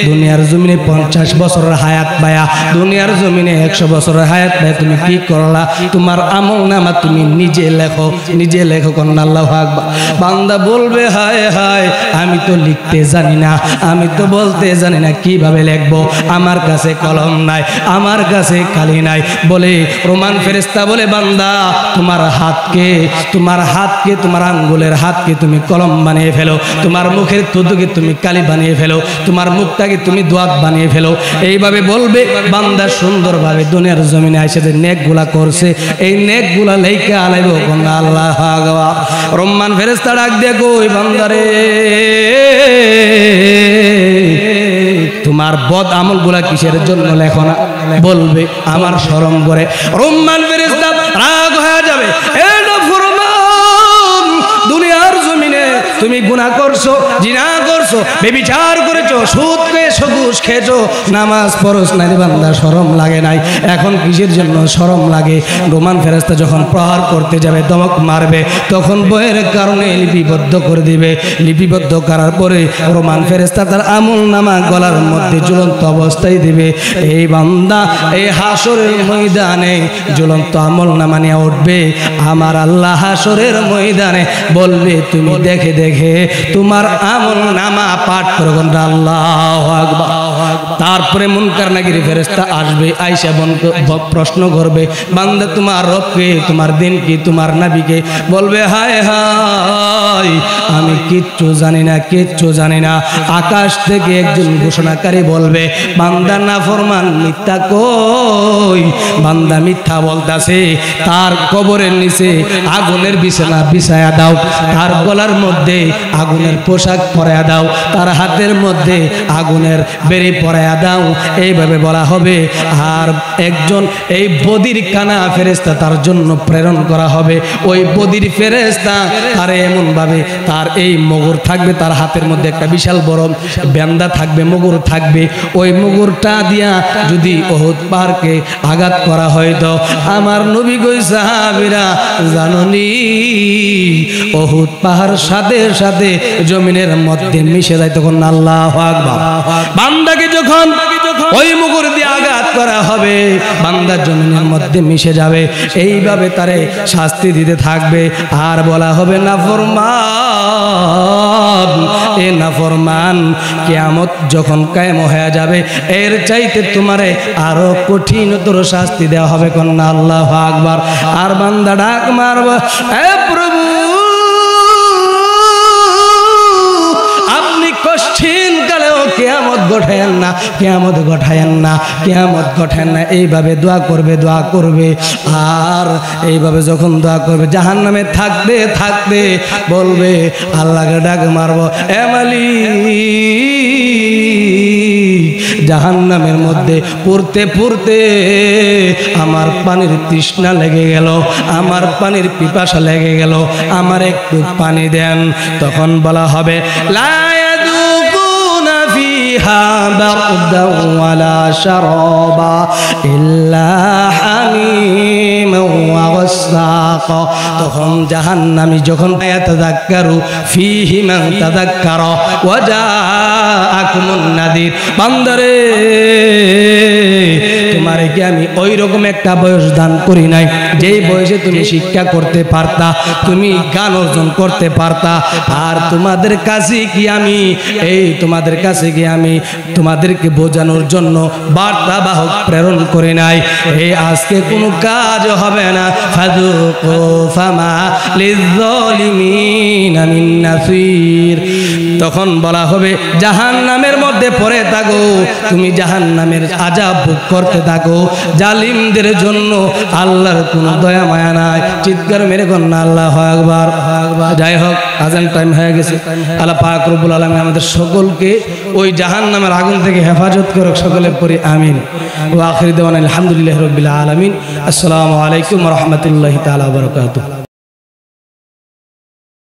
[SPEAKER 1] দুনিয়ার জমিনে 50 বছরের হায়াত পায়া, দুনিয়ার জমিনে 100 বছরের হায়াত পায়া তুমি কি করলা? তোমার আমল নামা তুমি নিজে লেখো। কন্যা আল্লাহু আকবার। বান্দা বলবে, হায় হায়, আমি তো লিখতে জানি না, আমি তো বলতে জানি না, কিভাবে লিখবো? আমার কাছে কলম নাই, আমার কাছে কালি নাই। বলে রোমান ফেরেশতা বলে, বান্দা তোমার হাতকে, তোমার আঙ্গুলের হাতকে তুমি কলম বানিয়ে ফেলো, তোমার মুখের থুতুকে তুমি কালি বানিয়ে ফেলো, তোমার মুখটাকে তুমি দোয়াত বানিয়ে ফেলো। এইভাবে বলবে, বান্দা সুন্দরভাবে দুনিয়ার জমিনে এসে যে নেকগুলা করছে, এই নেকগুলা লেখা আলাইব। কন্যা আল্লাহু আকবার। রোমান ফেরেশতা ডাক দিয়ে কই, বান্দারে, তোমার বদ আমল গুলা কিসের জন্য লেখো না? বলবে, আমার শরম করে। রোমান ফেরেশতা রাগ হয়ে যাবে, এটা ফরমান, দুনিয়ার জমিনে তুমি গুনাহ করছো, জিনা করছো, ব্যভিচার করেছো, সুদ খেয়েছো, ঘুষ খেয়েছো, নামাজ পড়ছ না, বান্দা শরম লাগে নাই? এখন কিসের জন্য শরম লাগে? রোমান ফেরেশতা যখন প্রহার করতে যাবে, ধমক মারবে, তখন বইয়ের কারণে লিপিবদ্ধ করে দিবে। লিপিবদ্ধ করার পরে রোমান ফেরেশতা তার আমল নামা গলার মধ্যে ঝুলন্ত অবস্থায় দিবে। এই বান্দা এই হাসরের ময়দানে ঝুলন্ত আমল নামা নিয়ে উঠবে। আমার আল্লাহ হাসরের ময়দানে বলবে, তুমি দেখে দেখে তোমার আমল নামা পাঠ করো। আল্লাহু আকবার। তারপরে মুনকার নাকির ফেরেশতা আসবে, আয়েশা প্রশ্ন করবে, বান্দা তোমার রবকে, তোমার দিন কি, তোমার নবীকে? বলবে, হায় হায়, আমি কিচ্ছু জানি না। আকাশ থেকে একজন ঘোষণাকারী বলবে, বান্দা নাফরমান, মিথ্যা কই, বান্দা মিথ্যা বলতাছে। তার কবরের নিচে আগুনের বিছানা বিছায়া দাও, তার গলার মধ্যে আগুনের পোশাক পরায়া দাও, তার হাতের মধ্যে আগুনের বেড়ি পরায়া দাও। এইভাবে বলা হবে। আর একজন এই বদির কানা ফেরেশতা তার জন্য প্রেরণ করা হবে। ওই বদির ফেরেশতা তার এমন ভাবে, তার এই মুগুর থাকবে, তার হাতের মধ্যে একটা বিশাল বড় ব্যান্দা থাকবে, মুগুর থাকবে। ওই মুগুরটা দিয়া যদি উহুদ পাহাড়কে আঘাত করা হয়, তো আমার নবী কই, সাহাবীরা জাননি, উহুদ পাহাড় সাথে সাথে জমিনের মধ্যে মিশে যায়। তখন আল্লাহু আকবার। বান্দাকে যখন ওই মুগুর দিয়ে আঘাত করা হবে, বান্দা জমিনের মধ্যে মিশে যাবে। এইভাবে তারে শাস্তি দিতে থাকবে। আর বলা হবে, নাফরমান, এ নাফরমান, কিয়ামত যখন কায়েম হয়ে যাবে, এর চাইতে তোমারে আরো কঠিনতর শাস্তি দেওয়া হবে। কন্যা আল্লাহু আকবার। আর বান্দা ডাক মারবে, এ প্রভু, আপনি কঠিন কালেও কিয়ামত ঘটায়েন না, কিয়ামত ঘটায়েন না, কিয়ামত ঘটায়েন না। এইভাবে দোয়া করবে। আর এইভাবে যখন দোয়া করবে জাহান্নামে থাকতে থাকতে বলবে আল্লাহকে ডাক মারবো, এ মালিক, জাহান্নামের মধ্যে পড়তে আমার পানির তৃষ্ণা লেগে গেল, আমার পানির পিপাসা লেগে গেল, আমার একটু পানি দেন। তখন বলা হবে লা ইয়াযুকুনা ফিহা বারদান ওয়ালা শারাবা ইল্লা হামিমান ওয়া গাসসাকা। তখন জাহান্নামী যখন ইয়াতাযাক্কারু ফিহি মান তাযাক্কারা ওয়া জাআকুমুন নাযীর, বান্দারে তোমারে কি আমি ওই রকম একটা বয়স দান করি নাই যেই বয়সে তুমি শিক্ষা করতে পারতা, তুমি জ্ঞান অর্জন করতে পারতা? আর তোমাদের কাছে কি আমি তোমাদেরকে বোঝানোর জন্য বার্তা বাহক প্রেরণ করে নাই? এই আজকে কোনো কাজ হবে না। ফাযুকু ফামা লিয-যালিমিনা মিন নাসীর। তখন বলা হবে জাহান্নামের মধ্যে পড়ে থাকো, তুমি জাহান্নামের আযাব ভোগ করতে থাকো, জালিমদের জন্য আল্লাহর কোনো দয়া মায়া নাই। চিৎকার মেরে কন্যা আল্লাহু আকবার। যাই হোক, আজান টাইম হয়ে গেছে। আল্লাহ পাক রব্বুল আলামিন আমাদের সকলকে ওই জাহান্নামের আগুন থেকে হেফাজত করুক, সকলে পড়ি আমিন। ওয়া আখিরু দাওয়ানা আলহামদুলিল্লাহি রাব্বিল আলামিন। আসসালামু আলাইকুম ওয়া রাহমাতুল্লাহি তাআলা ওয়া বারাকাতুহু।